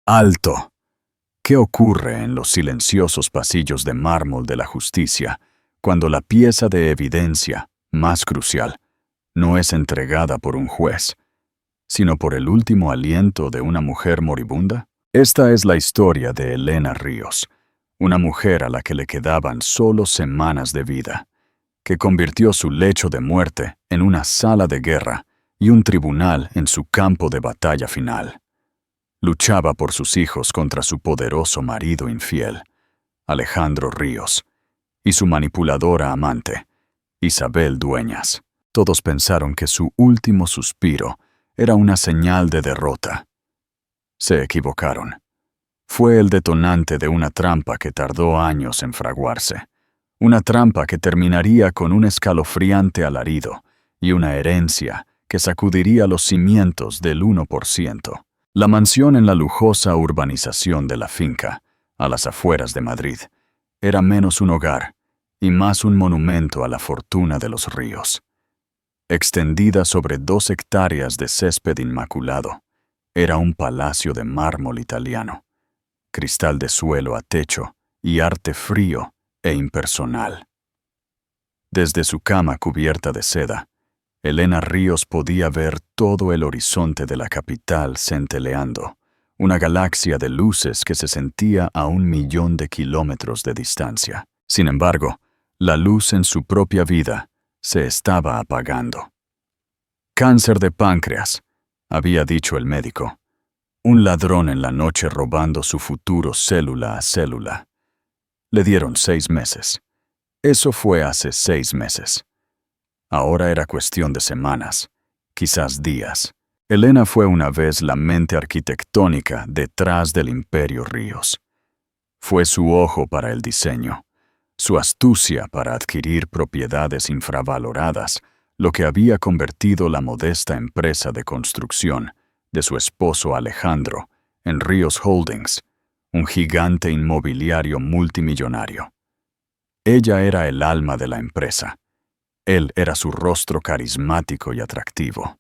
¡Alto! ¿Qué ocurre en los silenciosos pasillos de mármol de la justicia cuando la pieza de evidencia, más crucial, no es entregada por un juez, sino por el último aliento de una mujer moribunda? Esta es la historia de Elena Ríos, una mujer a la que le quedaban solo semanas de vida, que convirtió su lecho de muerte en una sala de guerra y un tribunal en su campo de batalla final. Luchaba por sus hijos contra su poderoso marido infiel, Alejandro Ríos, y su manipuladora amante, Isabel Dueñas. Todos pensaron que su último suspiro era una señal de derrota. Se equivocaron. Fue el detonante de una trampa que tardó años en fraguarse. Una trampa que terminaría con un escalofriante alarido y una herencia que sacudiría los cimientos del 1%. La mansión en la lujosa urbanización de La Finca, a las afueras de Madrid, era menos un hogar y más un monumento a la fortuna de los Ríos. Extendida sobre 2 hectáreas de césped inmaculado, era un palacio de mármol italiano, cristal de suelo a techo y arte frío e impersonal. Desde su cama cubierta de seda, Elena Ríos podía ver todo el horizonte de la capital centelleando, una galaxia de luces que se sentía a 1.000.000 de kilómetros de distancia. Sin embargo, la luz en su propia vida se estaba apagando. Cáncer de páncreas, había dicho el médico. Un ladrón en la noche robando su futuro célula a célula. Le dieron 6 meses. Eso fue hace 6 meses. Ahora era cuestión de semanas, quizás días. Elena fue una vez la mente arquitectónica detrás del Imperio Ríos. Fue su ojo para el diseño, su astucia para adquirir propiedades infravaloradas, lo que había convertido la modesta empresa de construcción de su esposo Alejandro en Ríos Holdings, un gigante inmobiliario multimillonario. Ella era el alma de la empresa. Él era su rostro carismático y atractivo.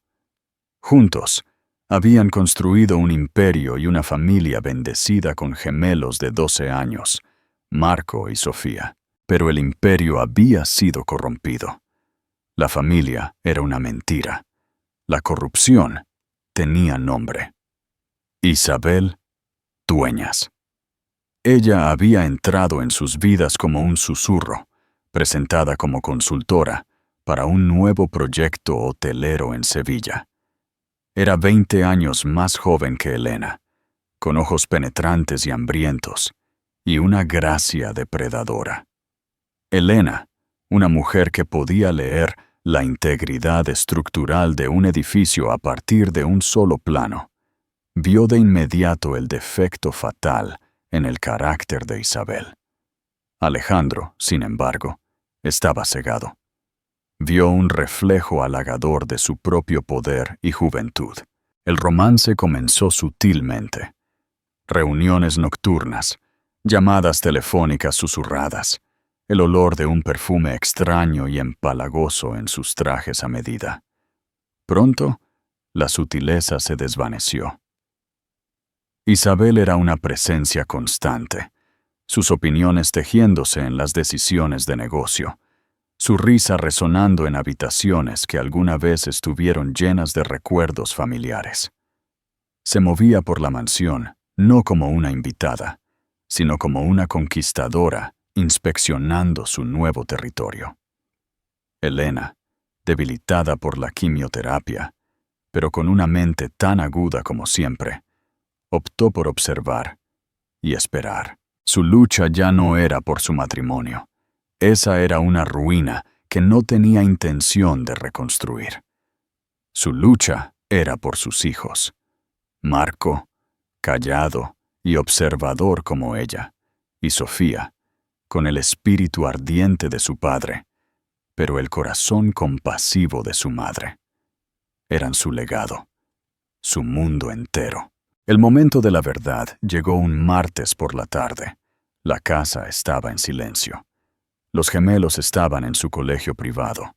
Juntos, habían construido un imperio y una familia bendecida con gemelos de 12 años, Marco y Sofía. Pero el imperio había sido corrompido. La familia era una mentira. La corrupción tenía nombre. Isabel Dueñas. Ella había entrado en sus vidas como un susurro, presentada como consultora para un nuevo proyecto hotelero en Sevilla. Era 20 años más joven que Elena, con ojos penetrantes y hambrientos, y una gracia depredadora. Elena, una mujer que podía leer la integridad estructural de un edificio a partir de un solo plano, vio de inmediato el defecto fatal en el carácter de Isabel. Alejandro, sin embargo, estaba cegado. Vio un reflejo halagador de su propio poder y juventud. El romance comenzó sutilmente. Reuniones nocturnas, llamadas telefónicas susurradas, el olor de un perfume extraño y empalagoso en sus trajes a medida. Pronto, la sutileza se desvaneció. Isabel era una presencia constante, sus opiniones tejiéndose en las decisiones de negocio, su risa resonando en habitaciones que alguna vez estuvieron llenas de recuerdos familiares. Se movía por la mansión, no como una invitada, sino como una conquistadora inspeccionando su nuevo territorio. Elena, debilitada por la quimioterapia, pero con una mente tan aguda como siempre, optó por observar y esperar. Su lucha ya no era por su matrimonio. Esa era una ruina que no tenía intención de reconstruir. Su lucha era por sus hijos. Marco, callado y observador como ella, y Sofía, con el espíritu ardiente de su padre, pero el corazón compasivo de su madre. Eran su legado, su mundo entero. El momento de la verdad llegó un martes por la tarde. La casa estaba en silencio. Los gemelos estaban en su colegio privado.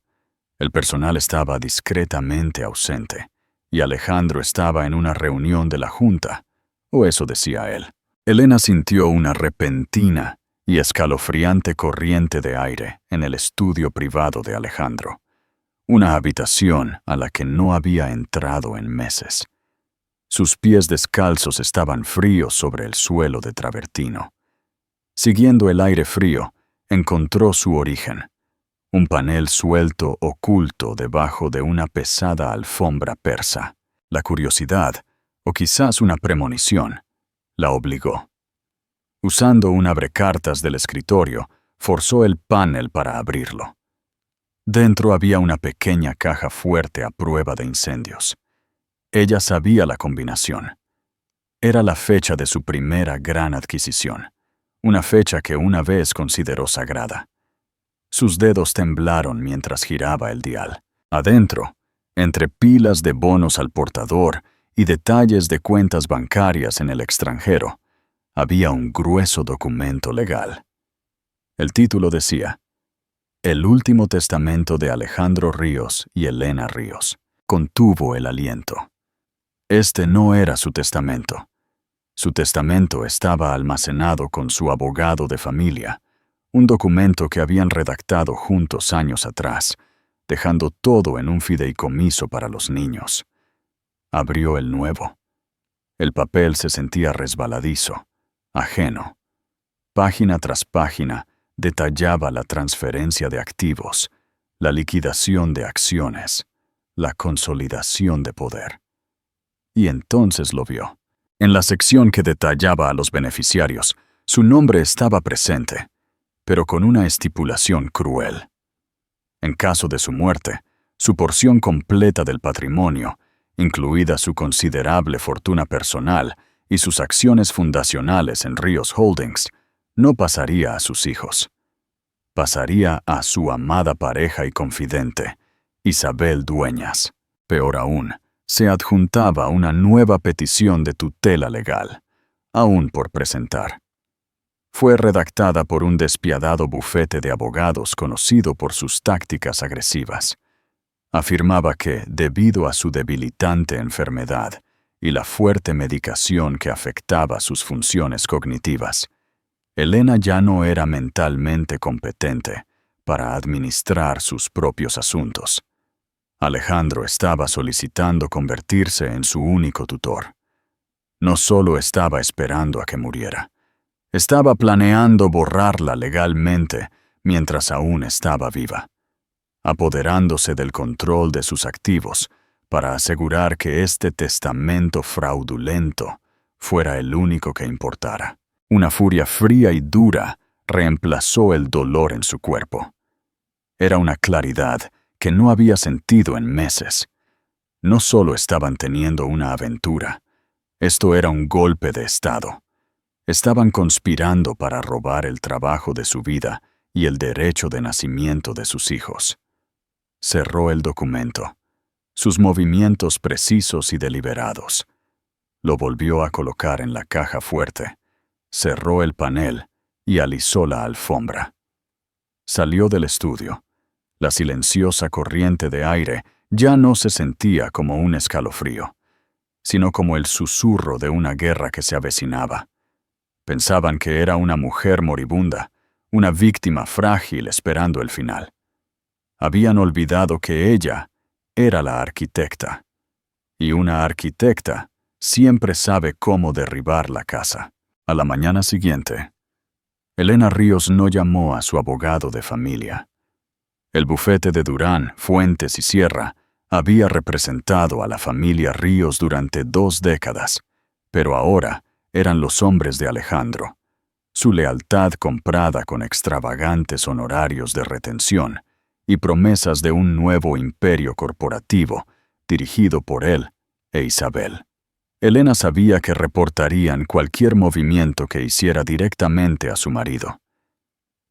El personal estaba discretamente ausente, y Alejandro estaba en una reunión de la Junta, o eso decía él. Elena sintió una repentina y escalofriante corriente de aire en el estudio privado de Alejandro, una habitación a la que no había entrado en meses. Sus pies descalzos estaban fríos sobre el suelo de travertino. Siguiendo el aire frío, encontró su origen, un panel suelto oculto debajo de una pesada alfombra persa. La curiosidad, o quizás una premonición, la obligó. Usando un abrecartas del escritorio, forzó el panel para abrirlo. Dentro había una pequeña caja fuerte a prueba de incendios. Ella sabía la combinación. Era la fecha de su primera gran adquisición, una fecha que una vez consideró sagrada. Sus dedos temblaron mientras giraba el dial. Adentro, entre pilas de bonos al portador y detalles de cuentas bancarias en el extranjero, había un grueso documento legal. El título decía: El último testamento de Alejandro Ríos y Elena Ríos. Contuvo el aliento. Este no era su testamento. Su testamento estaba almacenado con su abogado de familia, un documento que habían redactado juntos años atrás, dejando todo en un fideicomiso para los niños. Abrió el nuevo. El papel se sentía resbaladizo, ajeno. Página tras página detallaba la transferencia de activos, la liquidación de acciones, la consolidación de poder. Y entonces lo vio. En la sección que detallaba a los beneficiarios, su nombre estaba presente, pero con una estipulación cruel. En caso de su muerte, su porción completa del patrimonio, incluida su considerable fortuna personal y sus acciones fundacionales en Ríos Holdings, no pasaría a sus hijos. Pasaría a su amada pareja y confidente, Isabel Dueñas. Peor aún, se adjuntaba una nueva petición de tutela legal, aún por presentar. Fue redactada por un despiadado bufete de abogados conocido por sus tácticas agresivas. Afirmaba que, debido a su debilitante enfermedad y la fuerte medicación que afectaba sus funciones cognitivas, Elena ya no era mentalmente competente para administrar sus propios asuntos. Alejandro estaba solicitando convertirse en su único tutor. No solo estaba esperando a que muriera, estaba planeando borrarla legalmente mientras aún estaba viva, apoderándose del control de sus activos para asegurar que este testamento fraudulento fuera el único que importara. Una furia fría y dura reemplazó el dolor en su cuerpo. Era una claridad que no había sentido en meses. No solo estaban teniendo una aventura, esto era un golpe de estado. Estaban conspirando para robar el trabajo de su vida y el derecho de nacimiento de sus hijos. Cerró el documento, sus movimientos precisos y deliberados. Lo volvió a colocar en la caja fuerte, cerró el panel y alisó la alfombra. Salió del estudio. La silenciosa corriente de aire ya no se sentía como un escalofrío, sino como el susurro de una guerra que se avecinaba. Pensaban que era una mujer moribunda, una víctima frágil esperando el final. Habían olvidado que ella era la arquitecta, y una arquitecta siempre sabe cómo derribar la casa. A la mañana siguiente, Elena Ríos no llamó a su abogado de familia. El bufete de Durán, Fuentes y Sierra había representado a la familia Ríos durante 2 décadas, pero ahora eran los hombres de Alejandro. Su lealtad comprada con extravagantes honorarios de retención y promesas de un nuevo imperio corporativo dirigido por él e Isabel. Elena sabía que reportarían cualquier movimiento que hiciera directamente a su marido.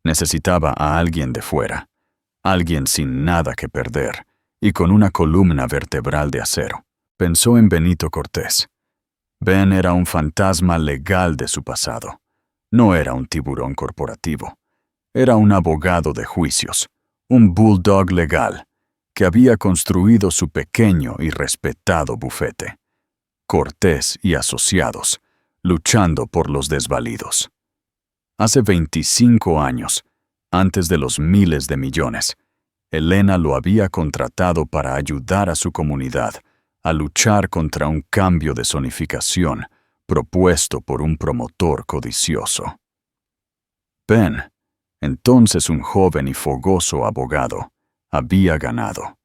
Necesitaba a alguien de fuera, alguien sin nada que perder y con una columna vertebral de acero. Pensó en Benito Cortés. Ben era un fantasma legal de su pasado. No era un tiburón corporativo. Era un abogado de juicios, un bulldog legal, que había construido su pequeño y respetado bufete. Cortés y asociados luchando por los desvalidos. Hace 25 años, antes de los miles de millones, Elena lo había contratado para ayudar a su comunidad a luchar contra un cambio de zonificación propuesto por un promotor codicioso. Ben, entonces un joven y fogoso abogado, había ganado.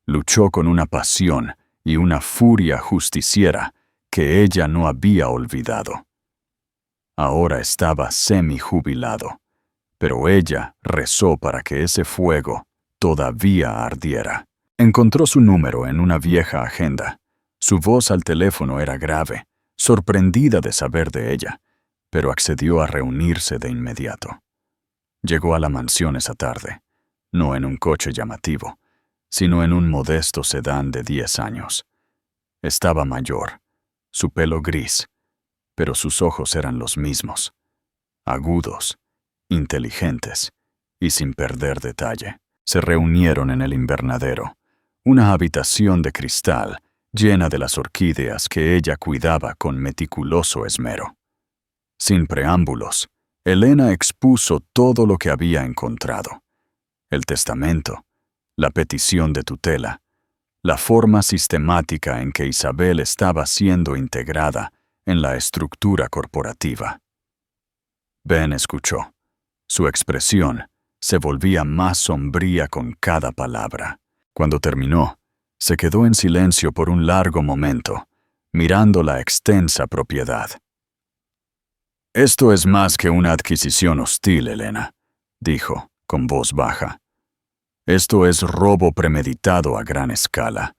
Luchó con una pasión y una furia justiciera que ella no había olvidado. Ahora estaba semi-jubilado, pero ella rezó para que ese fuego todavía ardiera. Encontró su número en una vieja agenda. Su voz al teléfono era grave, sorprendida de saber de ella, pero accedió a reunirse de inmediato. Llegó a la mansión esa tarde, no en un coche llamativo, sino en un modesto sedán de 10 años. Estaba mayor, su pelo gris, pero sus ojos eran los mismos, agudos, inteligentes y sin perder detalle. Se reunieron en el invernadero, una habitación de cristal llena de las orquídeas que ella cuidaba con meticuloso esmero. Sin preámbulos, Elena expuso todo lo que había encontrado: el testamento, la petición de tutela, la forma sistemática en que Isabel estaba siendo integrada en la estructura corporativa. Ben escuchó. Su expresión se volvía más sombría con cada palabra. Cuando terminó, se quedó en silencio por un largo momento, mirando la extensa propiedad. «Esto es más que una adquisición hostil, Elena», dijo, con voz baja. «Esto es robo premeditado a gran escala.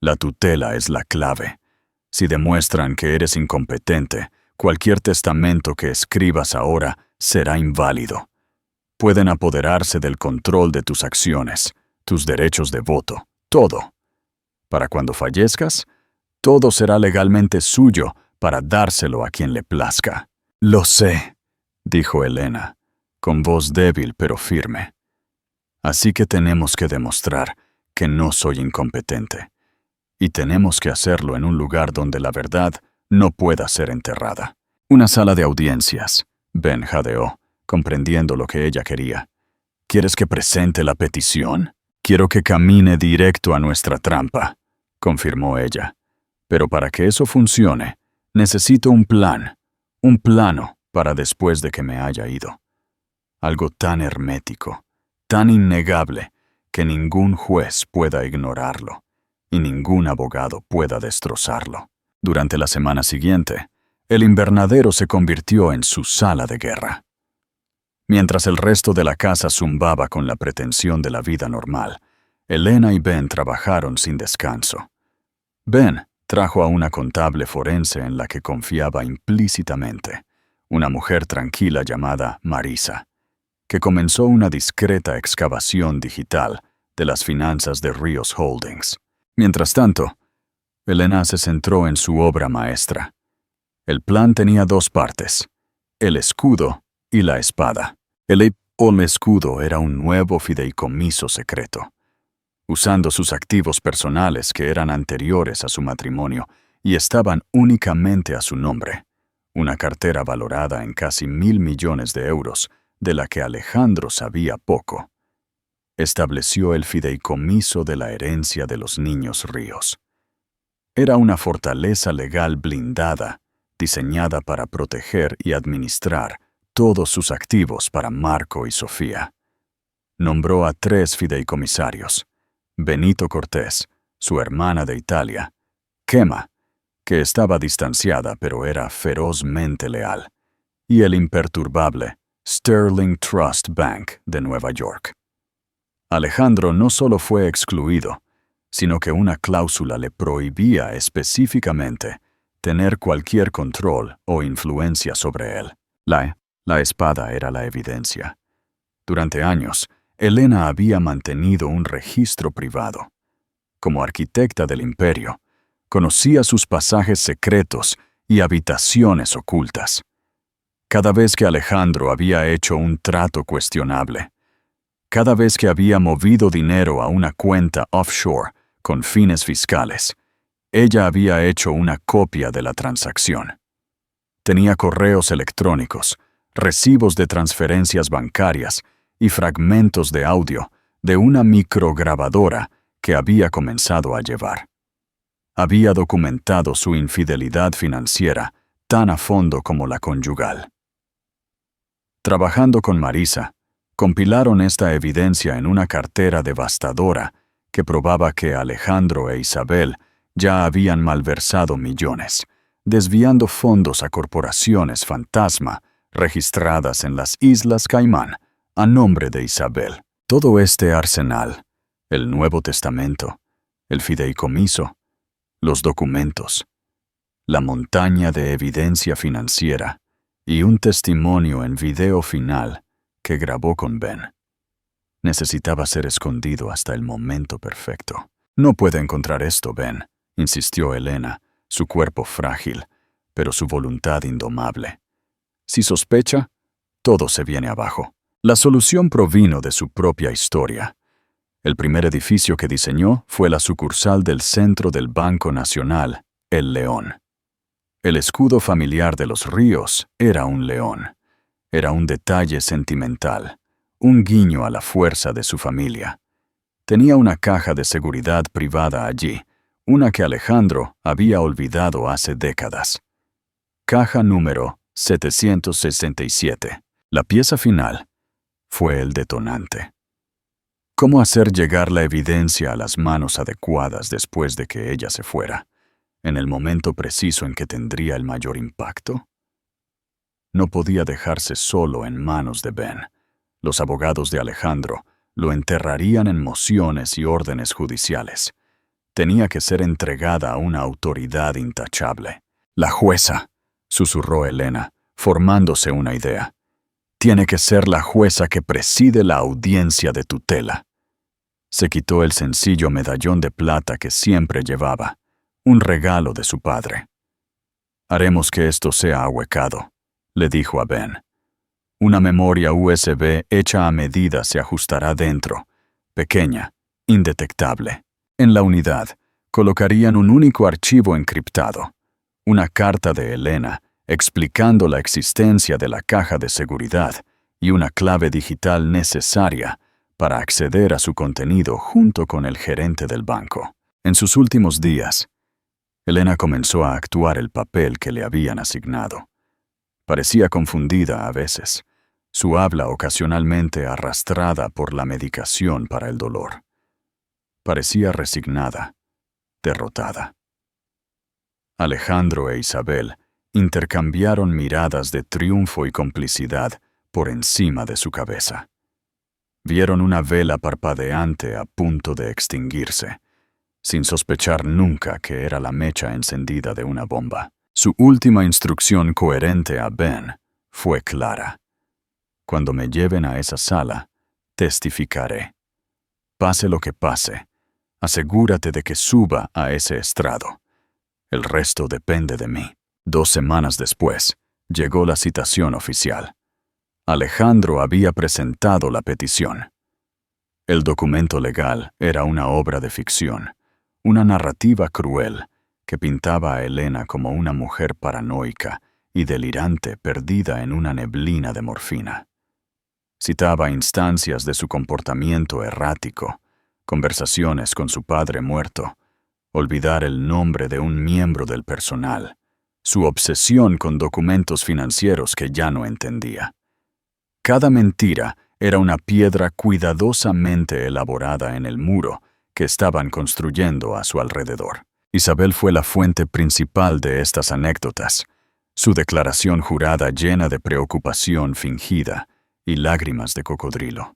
La tutela es la clave. Si demuestran que eres incompetente, cualquier testamento que escribas ahora será inválido. Pueden apoderarse del control de tus acciones, tus derechos de voto, todo. Para cuando fallezcas, todo será legalmente suyo para dárselo a quien le plazca». «Lo sé», dijo Elena, con voz débil pero firme. «Así que tenemos que demostrar que no soy incompetente. Y tenemos que hacerlo en un lugar donde la verdad no pueda ser enterrada». «Una sala de audiencias», Ben jadeó, comprendiendo lo que ella quería. «¿Quieres que presente la petición?» «Quiero que camine directo a nuestra trampa», confirmó ella. «Pero para que eso funcione, necesito un plano para después de que me haya ido. Algo tan hermético, tan innegable, que ningún juez pueda ignorarlo y ningún abogado pueda destrozarlo». Durante la semana siguiente, el invernadero se convirtió en su sala de guerra. Mientras el resto de la casa zumbaba con la pretensión de la vida normal, Elena y Ben trabajaron sin descanso. Ben trajo a una contable forense en la que confiaba implícitamente, una mujer tranquila llamada Marisa, que comenzó una discreta excavación digital de las finanzas de Ríos Holdings. Mientras tanto, Elena se centró en su obra maestra. El plan tenía 2 partes: el escudo y la espada. El escudo era un nuevo fideicomiso secreto. Usando sus activos personales que eran anteriores a su matrimonio y estaban únicamente a su nombre, una cartera valorada en casi 1.000 millones de euros, de la que Alejandro sabía poco, estableció el fideicomiso de la herencia de los niños Ríos. Era una fortaleza legal blindada, diseñada para proteger y administrar todos sus activos para Marco y Sofía. Nombró a 3 fideicomisarios: Benito Cortés, su hermana de Italia; Kema, que estaba distanciada pero era ferozmente leal; y el imperturbable Sterling Trust Bank de Nueva York. Alejandro no solo fue excluido, sino que una cláusula le prohibía específicamente tener cualquier control o influencia sobre él. La espada era la evidencia. Durante años, Elena había mantenido un registro privado. Como arquitecta del imperio, conocía sus pasajes secretos y habitaciones ocultas. Cada vez que Alejandro había hecho un trato cuestionable, cada vez que había movido dinero a una cuenta offshore con fines fiscales, ella había hecho una copia de la transacción. Tenía correos electrónicos, recibos de transferencias bancarias y fragmentos de audio de una micrograbadora que había comenzado a llevar. Había documentado su infidelidad financiera tan a fondo como la conyugal. Trabajando con Marisa, compilaron esta evidencia en una cartera devastadora que probaba que Alejandro e Isabel ya habían malversado millones, desviando fondos a corporaciones fantasma registradas en las Islas Caimán a nombre de Isabel. Todo este arsenal, el Nuevo Testamento, el fideicomiso, los documentos, la montaña de evidencia financiera y un testimonio en video final que grabó con Ben. Necesitaba ser escondido hasta el momento perfecto. «No puede encontrar esto, Ben», insistió Elena, su cuerpo frágil, pero su voluntad indomable. «Si sospecha, todo se viene abajo». La solución provino de su propia historia. El primer edificio que diseñó fue la sucursal del centro del Banco Nacional, el León. El escudo familiar de los Ríos era un león. Era un detalle sentimental, un guiño a la fuerza de su familia. Tenía una caja de seguridad privada allí, una que Alejandro había olvidado hace décadas. Caja número 767. La pieza final fue el detonante. ¿Cómo hacer llegar la evidencia a las manos adecuadas después de que ella se fuera, en el momento preciso en que tendría el mayor impacto? No podía dejarse solo en manos de Ben. Los abogados de Alejandro lo enterrarían en mociones y órdenes judiciales. Tenía que ser entregada a una autoridad intachable. «La jueza», susurró Elena, formándose una idea. «Tiene que ser la jueza que preside la audiencia de tutela». Se quitó el sencillo medallón de plata que siempre llevaba, un regalo de su padre. «Haremos que esto sea ahuecado», le dijo a Ben. «Una memoria USB hecha a medida se ajustará dentro, pequeña, indetectable. En la unidad, colocarían un único archivo encriptado, una carta de Elena explicando la existencia de la caja de seguridad y una clave digital necesaria para acceder a su contenido junto con el gerente del banco». En sus últimos días, Elena comenzó a actuar el papel que le habían asignado. Parecía confundida a veces, su habla ocasionalmente arrastrada por la medicación para el dolor. Parecía resignada, derrotada. Alejandro e Isabel intercambiaron miradas de triunfo y complicidad por encima de su cabeza. Vieron una vela parpadeante a punto de extinguirse, sin sospechar nunca que era la mecha encendida de una bomba. Su última instrucción coherente a Ben fue clara. «Cuando me lleven a esa sala, testificaré. Pase lo que pase, asegúrate de que suba a ese estrado. El resto depende de mí». 2 semanas después, llegó la citación oficial. Alejandro había presentado la petición. El documento legal era una obra de ficción, una narrativa cruel que pintaba a Elena como una mujer paranoica y delirante perdida en una neblina de morfina. Citaba instancias de su comportamiento errático, conversaciones con su padre muerto, olvidar el nombre de un miembro del personal, su obsesión con documentos financieros que ya no entendía. Cada mentira era una piedra cuidadosamente elaborada en el muro que estaban construyendo a su alrededor. Isabel fue la fuente principal de estas anécdotas, su declaración jurada llena de preocupación fingida y lágrimas de cocodrilo.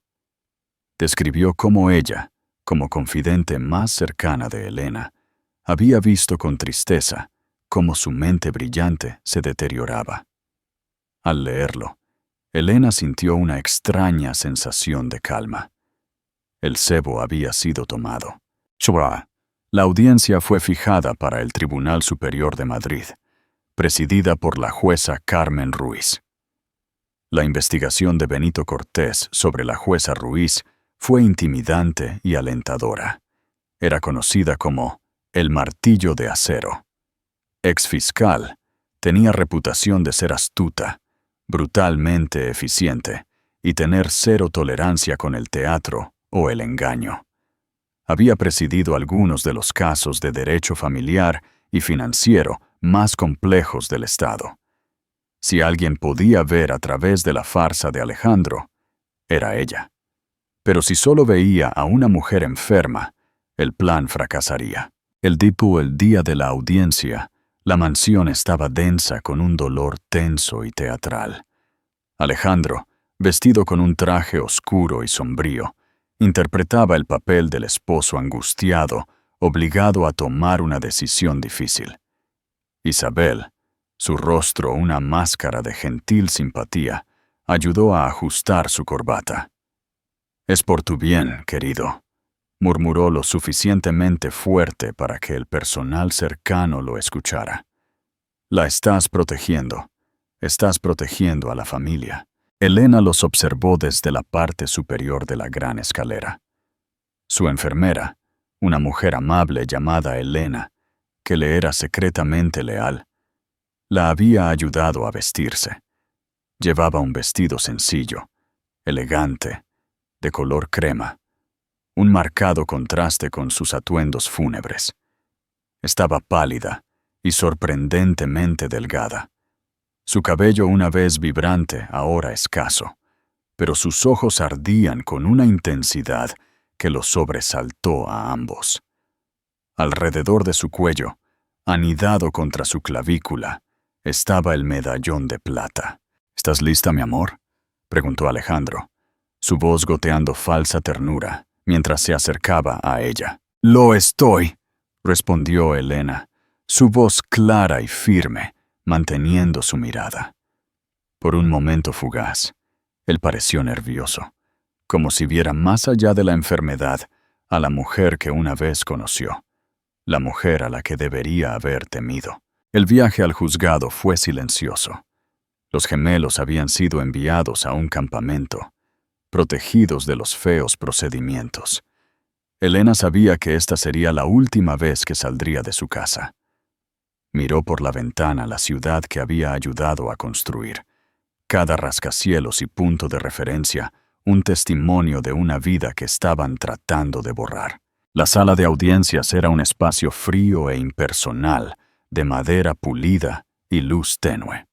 Describió cómo ella, como confidente más cercana de Elena, había visto con tristeza cómo su mente brillante se deterioraba. Al leerlo, Elena sintió una extraña sensación de calma. El cebo había sido tomado. La audiencia fue fijada para el Tribunal Superior de Madrid, presidida por la jueza Carmen Ruiz. La investigación de Benito Cortés sobre la jueza Ruiz fue intimidante y alentadora. Era conocida como el martillo de acero. Exfiscal, Tenía reputación de ser astuta, brutalmente eficiente y tener cero tolerancia con el teatro o el engaño. Había presidido algunos de los casos de derecho familiar y financiero más complejos del Estado. Si alguien podía ver a través de la farsa de Alejandro, era ella. Pero si solo veía a una mujer enferma, el plan fracasaría. El día de la audiencia, la mansión estaba densa con un dolor tenso y teatral. Alejandro, vestido con un traje oscuro y sombrío, interpretaba el papel del esposo angustiado, obligado a tomar una decisión difícil. Isabel, su rostro una máscara de gentil simpatía, ayudó a ajustar su corbata. «Es por tu bien, querido», murmuró lo suficientemente fuerte para que el personal cercano lo escuchara. «La estás protegiendo a la familia». Elena los observó desde la parte superior de la gran escalera. Su enfermera, una mujer amable llamada Elena, que le era secretamente leal, la había ayudado a vestirse. Llevaba un vestido sencillo, elegante, de color crema, un marcado contraste con sus atuendos fúnebres. Estaba pálida y sorprendentemente delgada. Su cabello una vez vibrante, ahora escaso, pero sus ojos ardían con una intensidad que los sobresaltó a ambos. Alrededor de su cuello, anidado contra su clavícula, estaba el medallón de plata. «¿Estás lista, mi amor?», preguntó Alejandro, su voz goteando falsa ternura mientras se acercaba a ella. «Lo estoy», respondió Elena, su voz clara y firme, manteniendo su mirada. Por un momento fugaz, él pareció nervioso, como si viera más allá de la enfermedad a la mujer que una vez conoció, la mujer a la que debería haber temido. El viaje al juzgado fue silencioso. Los gemelos habían sido enviados a un campamento, protegidos de los feos procedimientos. Elena sabía que esta sería la última vez que saldría de su casa. Miró por la ventana la ciudad que había ayudado a construir. Cada rascacielos y punto de referencia, un testimonio de una vida que estaban tratando de borrar. La sala de audiencias era un espacio frío e impersonal, de madera pulida y luz tenue.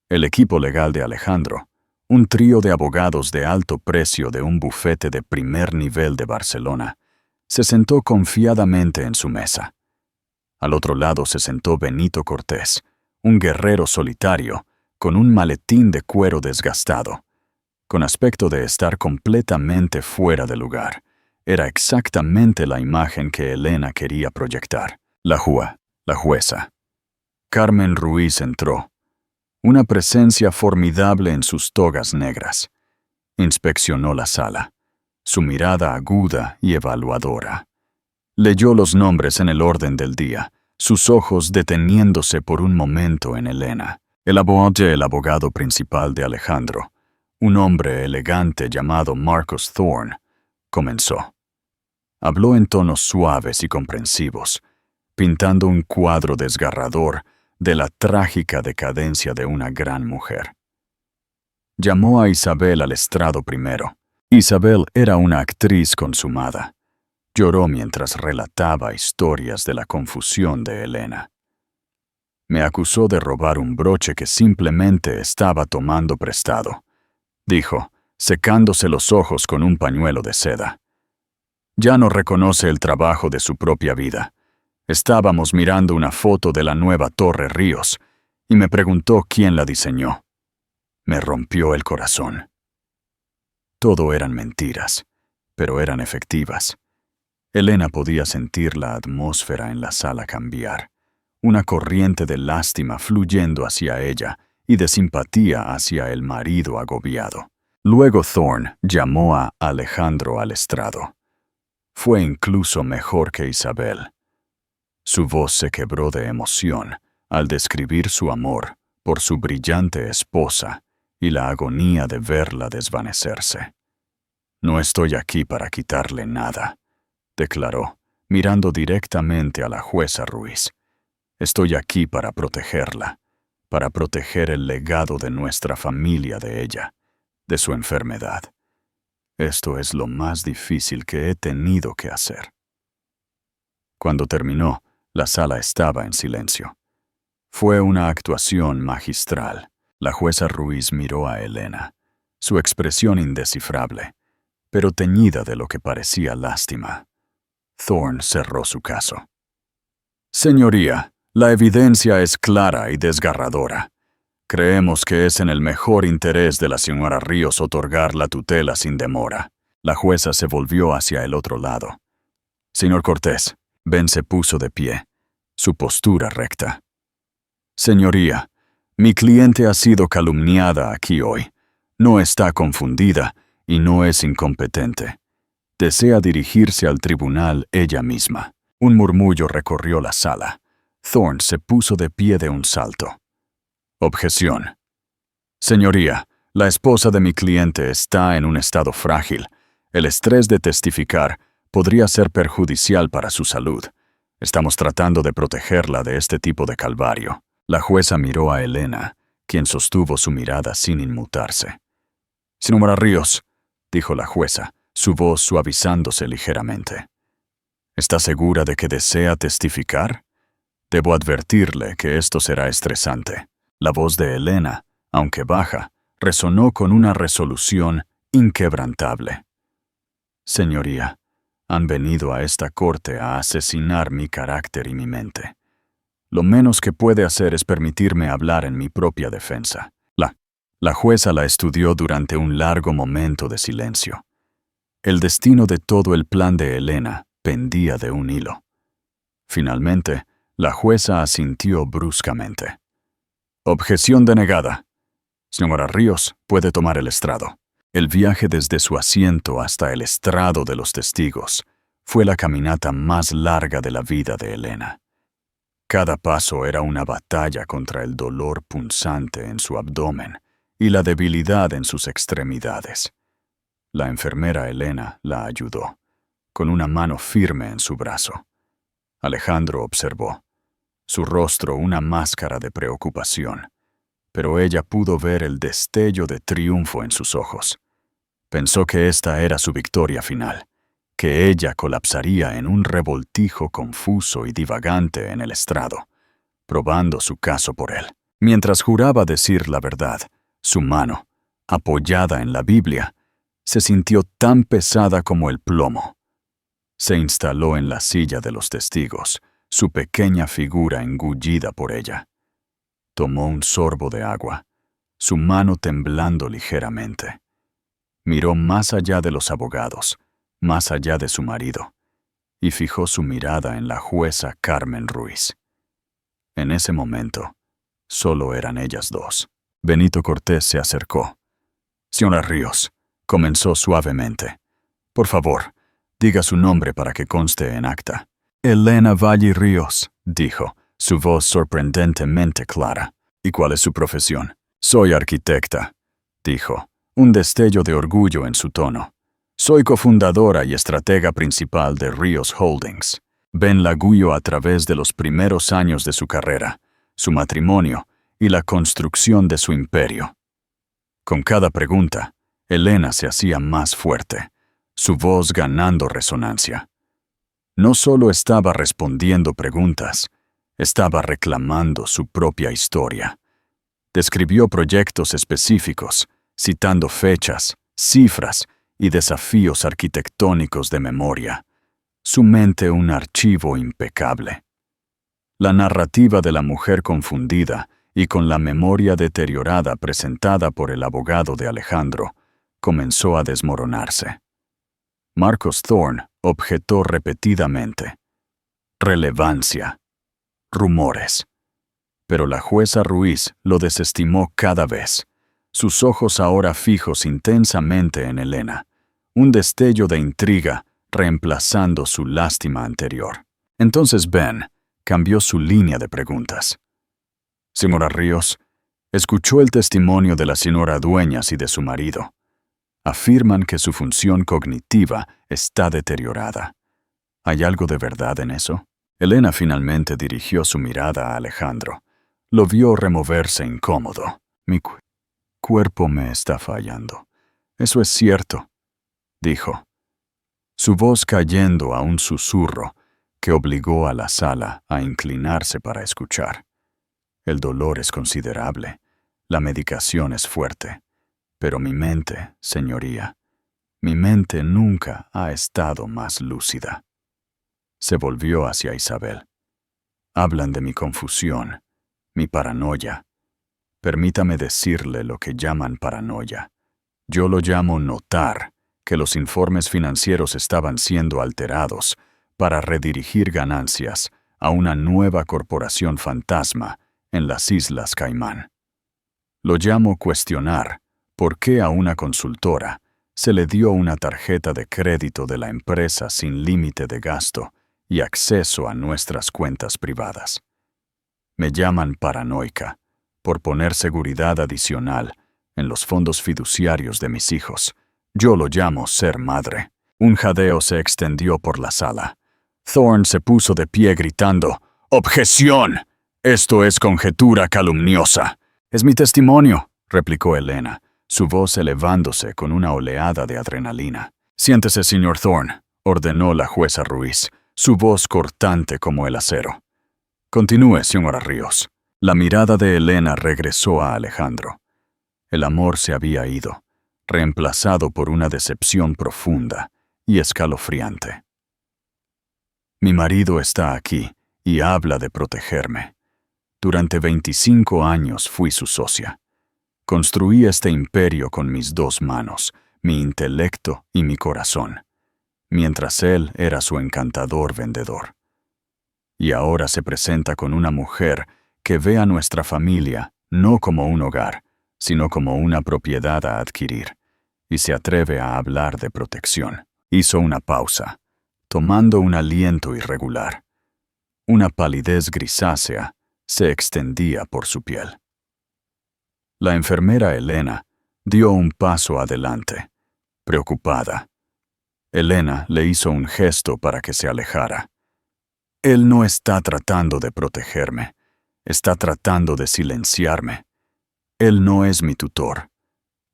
El equipo legal de Alejandro, un trío de abogados de alto precio de un bufete de primer nivel de Barcelona, se sentó confiadamente en su mesa. Al otro lado se sentó Benito Cortés, un guerrero solitario, con un maletín de cuero desgastado, con aspecto de estar completamente fuera de lugar. Era exactamente la imagen que Elena quería proyectar. La jueza. Carmen Ruiz entró, una presencia formidable en sus togas negras. Inspeccionó la sala, su mirada aguda y evaluadora. Leyó los nombres en el orden del día, sus ojos deteniéndose por un momento en Elena. El abogado principal de Alejandro, un hombre elegante llamado Marcus Thorne, comenzó. Habló en tonos suaves y comprensivos, pintando un cuadro desgarrador de la trágica decadencia de una gran mujer. Llamó a Isabel al estrado primero. Isabel era una actriz consumada. Lloró mientras relataba historias de la confusión de Elena. «Me acusó de robar un broche que simplemente estaba tomando prestado», dijo, secándose los ojos con un pañuelo de seda. «Ya no reconoce el trabajo de su propia vida. Estábamos mirando una foto de la nueva Torre Ríos y me preguntó quién la diseñó. Me rompió el corazón». Todo eran mentiras, pero eran efectivas. Elena podía sentir la atmósfera en la sala cambiar, una corriente de lástima fluyendo hacia ella y de simpatía hacia el marido agobiado. Luego Thorne llamó a Alejandro al estrado. Fue incluso mejor que Isabel. Su voz se quebró de emoción al describir su amor por su brillante esposa y la agonía de verla desvanecerse. «No estoy aquí para quitarle nada», declaró, mirando directamente a la jueza Ruiz. «Estoy aquí para protegerla, para proteger el legado de nuestra familia de ella, de su enfermedad. Esto es lo más difícil que he tenido que hacer. Cuando terminó, la sala estaba en silencio. Fue una actuación magistral. La jueza Ruiz miró a Elena, su expresión indescifrable, pero teñida de lo que parecía lástima. Thorne cerró su caso. Señoría, la evidencia es clara y desgarradora. Creemos que es en el mejor interés de la señora Ríos otorgar la tutela sin demora. La jueza se volvió hacia el otro lado. Señor Cortés, Ben se puso de pie, su postura recta. Señoría, mi cliente ha sido calumniada aquí hoy. No está confundida y no es incompetente. Desea dirigirse al tribunal ella misma. Un murmullo recorrió la sala. Thorne se puso de pie de un salto. Objeción. Señoría, la esposa de mi cliente está en un estado frágil. El estrés de testificar podría ser perjudicial para su salud. Estamos tratando de protegerla de este tipo de calvario. La jueza miró a Elena, quien sostuvo su mirada sin inmutarse. Señora Ríos, dijo la jueza, su voz suavizándose ligeramente. ¿Está segura de que desea testificar? Debo advertirle que esto será estresante. La voz de Elena, aunque baja, resonó con una resolución inquebrantable. Señoría, han venido a esta corte a asesinar mi carácter y mi mente. Lo menos que puede hacer es permitirme hablar en mi propia defensa. La jueza la estudió durante un largo momento de silencio. El destino de todo el plan de Elena pendía de un hilo. Finalmente, la jueza asintió bruscamente. Objeción denegada. Señora Ríos puede tomar el estrado. El viaje desde su asiento hasta el estrado de los testigos fue la caminata más larga de la vida de Elena. Cada paso era una batalla contra el dolor punzante en su abdomen y la debilidad en sus extremidades. La enfermera Elena la ayudó, con una mano firme en su brazo. Alejandro observó, su rostro una máscara de preocupación, pero ella pudo ver el destello de triunfo en sus ojos. Pensó que esta era su victoria final, que ella colapsaría en un revoltijo confuso y divagante en el estrado, probando su caso por él. Mientras juraba decir la verdad, su mano, apoyada en la Biblia, se sintió tan pesada como el plomo. Se instaló en la silla de los testigos, su pequeña figura engullida por ella. Tomó un sorbo de agua, su mano temblando ligeramente. Miró más allá de los abogados, más allá de su marido, y fijó su mirada en la jueza Carmen Ruiz. En ese momento, solo eran ellas dos. Benito Cortés se acercó. Señora Ríos, comenzó suavemente. Por favor, diga su nombre para que conste en acta. Elena Valle Ríos, dijo, su voz sorprendentemente clara. ¿Y cuál es su profesión? Soy arquitecta, dijo, un destello de orgullo en su tono. Soy cofundadora y estratega principal de Ríos Holdings. Ben la guió a través de los primeros años de su carrera, su matrimonio y la construcción de su imperio. Con cada pregunta, Elena se hacía más fuerte, su voz ganando resonancia. No solo estaba respondiendo preguntas, estaba reclamando su propia historia. Describió proyectos específicos, citando fechas, cifras y desafíos arquitectónicos de memoria. Su mente un archivo impecable. La narrativa de la mujer confundida y con la memoria deteriorada presentada por el abogado de Alejandro comenzó a desmoronarse. Marcos Thorne objetó repetidamente. Relevancia. Rumores. Pero la jueza Ruiz lo desestimó cada vez, sus ojos ahora fijos intensamente en Elena, un destello de intriga reemplazando su lástima anterior. Entonces Ben cambió su línea de preguntas. Señora Ríos, escuchó el testimonio de la señora Dueñas y de su marido. Afirman que su función cognitiva está deteriorada. ¿Hay algo de verdad en eso? Elena finalmente dirigió su mirada a Alejandro, Lo vio removerse incómodo. Mi cuerpo me está fallando. Eso es cierto, dijo, su voz cayendo a un susurro que obligó a la sala a inclinarse para escuchar. El dolor es considerable, la medicación es fuerte, pero mi mente, señoría, mi mente nunca ha estado más lúcida. Se volvió hacia Isabel. Hablan de mi confusión, mi paranoia. Permítame decirle lo que llaman paranoia. Yo lo llamo notar que los informes financieros estaban siendo alterados para redirigir ganancias a una nueva corporación fantasma en las Islas Caimán. Lo llamo cuestionar por qué a una consultora se le dio una tarjeta de crédito de la empresa sin límite de gasto y acceso a nuestras cuentas privadas. Me llaman paranoica por poner seguridad adicional en los fondos fiduciarios de mis hijos. Yo lo llamo ser madre. Un jadeo se extendió por la sala. Thorne se puso de pie gritando, ¡Objeción! Esto es conjetura calumniosa. Es mi testimonio, replicó Elena, su voz elevándose con una oleada de adrenalina. Siéntese, señor Thorne, ordenó la jueza Ruiz, su voz cortante como el acero. Continúe, señora Ríos. La mirada de Elena regresó a Alejandro. El amor se había ido, reemplazado por una decepción profunda y escalofriante. Mi marido está aquí y habla de protegerme. Durante 25 años fui su socia. Construí este imperio con mis 2 manos, mi intelecto y mi corazón, mientras él era su encantador vendedor. Y ahora se presenta con una mujer que ve a nuestra familia no como un hogar, sino como una propiedad a adquirir, y se atreve a hablar de protección. Hizo una pausa, tomando un aliento irregular. Una palidez grisácea se extendía por su piel. La enfermera Elena dio un paso adelante, preocupada. Elena le hizo un gesto para que se alejara. Él no está tratando de protegerme, está tratando de silenciarme. Él no es mi tutor.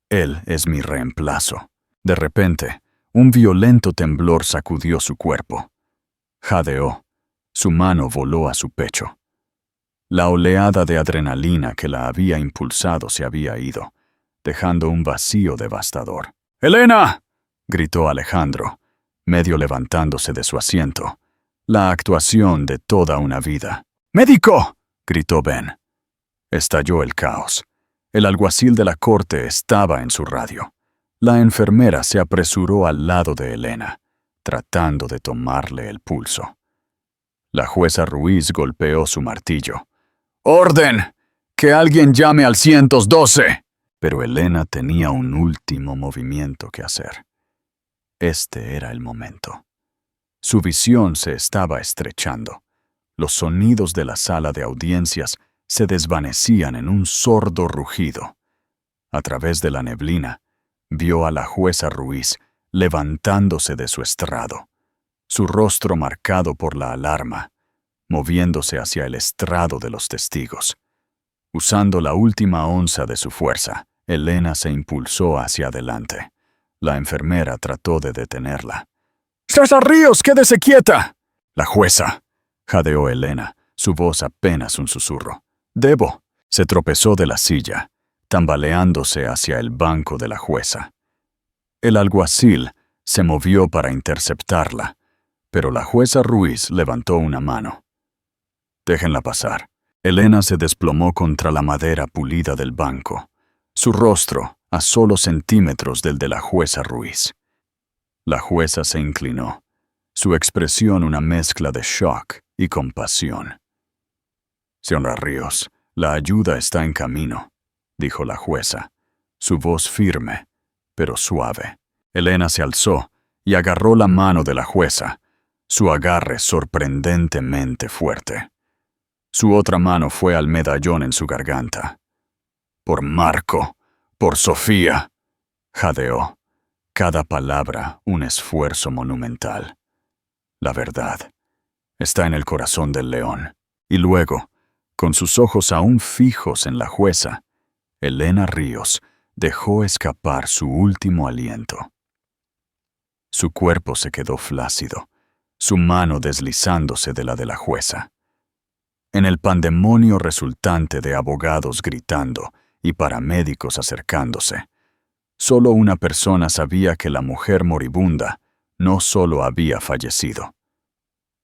Él es mi reemplazo. De repente, un violento temblor sacudió su cuerpo. Jadeó. Su mano voló a su pecho. La oleada de adrenalina que la había impulsado se había ido, dejando un vacío devastador. ¡Elena!, gritó Alejandro, medio levantándose de su asiento. La actuación de toda una vida. ¡Médico!, gritó Ben. Estalló el caos. El alguacil de la corte estaba en su radio. La enfermera se apresuró al lado de Elena, tratando de tomarle el pulso. La jueza Ruiz golpeó su martillo. ¡Orden! ¡Que alguien llame al 112! Pero Elena tenía un último movimiento que hacer. Este era el momento. Su visión se estaba estrechando. Los sonidos de la sala de audiencias se desvanecían en un sordo rugido. A través de la neblina, vio a la jueza Ruiz levantándose de su estrado, su rostro marcado por la alarma, moviéndose hacia el estrado de los testigos. Usando la última onza de su fuerza, Elena se impulsó hacia adelante. La enfermera trató de detenerla. ¡César Ríos, quédese quieta! La jueza, jadeó Elena, su voz apenas un susurro. Debo. Se tropezó de la silla, tambaleándose hacia el banco de la jueza. El alguacil se movió para interceptarla, pero la jueza Ruiz levantó una mano. Déjenla pasar. Elena se desplomó contra la madera pulida del banco, su rostro a solo centímetros del de la jueza Ruiz. La jueza se inclinó, su expresión una mezcla de shock y compasión. Señora Ríos, la ayuda está en camino, dijo la jueza, su voz firme, pero suave. Elena se alzó y agarró la mano de la jueza, su agarre sorprendentemente fuerte. Su otra mano fue al medallón en su garganta. Por Marco, por Sofía, jadeó, cada palabra un esfuerzo monumental. La verdad está en el corazón del león. Y luego, Con sus ojos aún fijos en la jueza, Elena Ríos dejó escapar su último aliento. Su cuerpo se quedó flácido, su mano deslizándose de la jueza. En el pandemonio resultante de abogados gritando y paramédicos acercándose, solo una persona sabía que la mujer moribunda no solo había fallecido.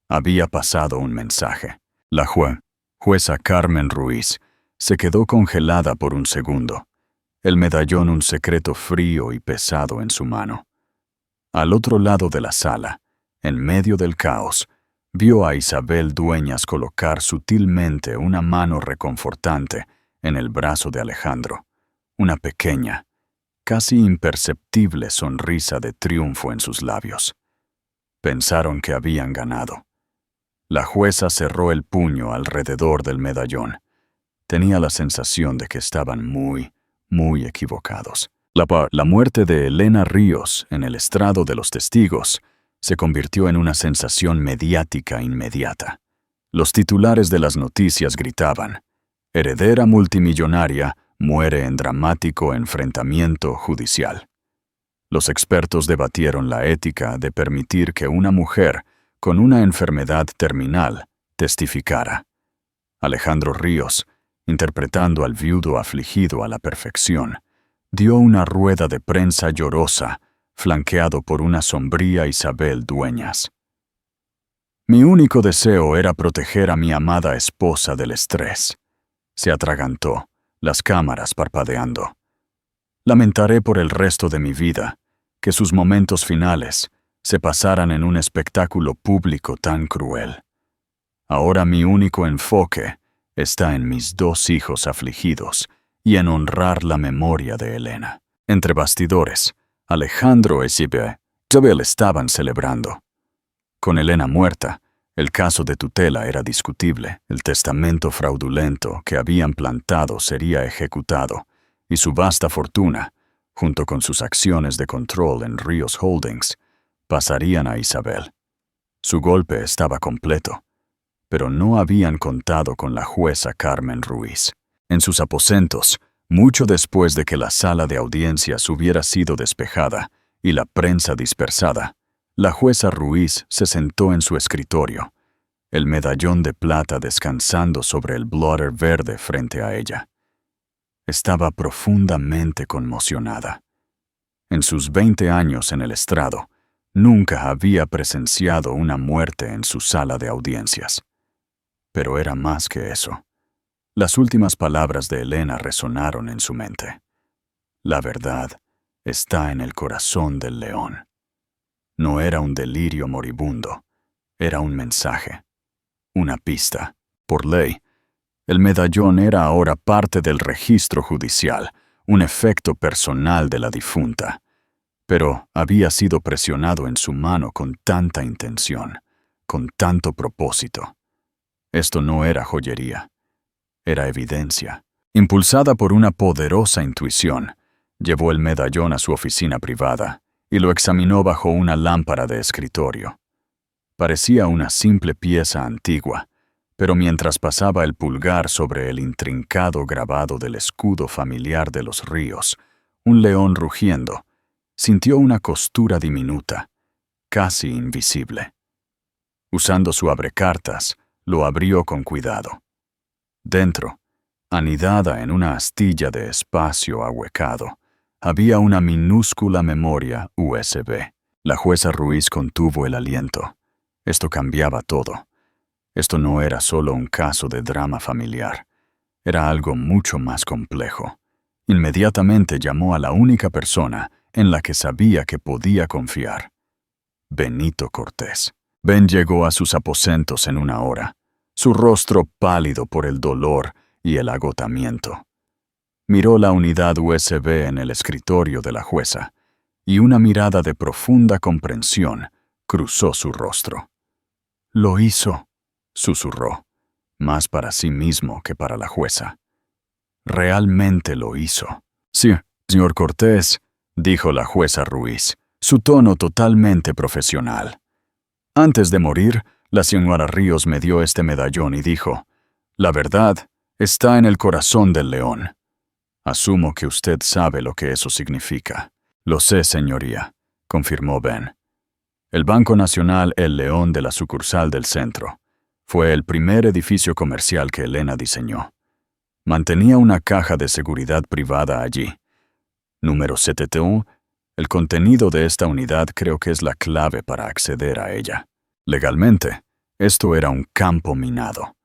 Había pasado un mensaje. La jueza Carmen Ruiz se quedó congelada por un segundo, el medallón un secreto frío y pesado en su mano. Al otro lado de la sala, en medio del caos, vio a Isabel Dueñas colocar sutilmente una mano reconfortante en el brazo de Alejandro, una pequeña, casi imperceptible sonrisa de triunfo en sus labios. Pensaron que habían ganado. La jueza cerró el puño alrededor del medallón. Tenía la sensación de que estaban muy equivocados. La muerte de Elena Ríos en el estrado de los testigos se convirtió en una sensación mediática inmediata. Los titulares de las noticias gritaban: heredera multimillonaria muere en dramático enfrentamiento judicial. Los expertos debatieron la ética de permitir que una mujer con una enfermedad terminal testificara. Alejandro Ríos, interpretando al viudo afligido a la perfección, dio una rueda de prensa llorosa, flanqueado por una sombría Isabel Dueñas. Mi único deseo era proteger a mi amada esposa del estrés. Se atragantó, las cámaras parpadeando. Lamentaré por el resto de mi vida que sus momentos finales se pasaran en un espectáculo público tan cruel. Ahora mi único enfoque está en mis 2 hijos afligidos y en honrar la memoria de Elena. Entre bastidores, Alejandro y Isabel estaban celebrando. Con Elena muerta, el caso de tutela era discutible, el testamento fraudulento que habían plantado sería ejecutado, y su vasta fortuna, junto con sus acciones de control en Ríos Holdings, pasarían a Isabel. Su golpe estaba completo, pero no habían contado con la jueza Carmen Ruiz. En sus aposentos, mucho después de que la sala de audiencias hubiera sido despejada y la prensa dispersada, la jueza Ruiz se sentó en su escritorio, el medallón de plata descansando sobre el blotter verde frente a ella. Estaba profundamente conmocionada. En sus 20 años en el estrado, nunca había presenciado una muerte en su sala de audiencias. Pero era más que eso. Las últimas palabras de Elena resonaron en su mente. La verdad está en el corazón del león. No era un delirio moribundo, era un mensaje, una pista. Por ley, el medallón era ahora parte del registro judicial, un efecto personal de la difunta, pero había sido presionado en su mano con tanta intención, con tanto propósito. Esto no era joyería, era evidencia. Impulsada por una poderosa intuición, llevó el medallón a su oficina privada y lo examinó bajo una lámpara de escritorio. Parecía una simple pieza antigua, pero mientras pasaba el pulgar sobre el intrincado grabado del escudo familiar de los Ríos, un león rugiendo, sintió una costura diminuta, casi invisible. Usando su abrecartas, lo abrió con cuidado. Dentro, anidada en una astilla de espacio ahuecado, había una minúscula memoria USB. La jueza Ruiz contuvo el aliento. Esto cambiaba todo. Esto no era solo un caso de drama familiar. Era algo mucho más complejo. Inmediatamente llamó a la única persona en la que sabía que podía confiar: Benito Cortés. Ben llegó a sus aposentos en una hora, su rostro pálido por el dolor y el agotamiento. Miró la unidad USB en el escritorio de la jueza, y una mirada de profunda comprensión cruzó su rostro. «Lo hizo», susurró, más para sí mismo que para la jueza. «Realmente lo hizo». «Sí, señor Cortés», dijo la jueza Ruiz, su tono totalmente profesional. «Antes de morir, la señora Ríos me dio este medallón y dijo: La verdad está en el corazón del león. Asumo que usted sabe lo que eso significa. Lo sé, señoría, confirmó Ben. El Banco Nacional El León de la sucursal del centro fue el primer edificio comercial que Elena diseñó. Mantenía una caja de seguridad privada allí. Número 71, el contenido de esta unidad creo que es la clave para acceder a ella. Legalmente, esto era un campo minado.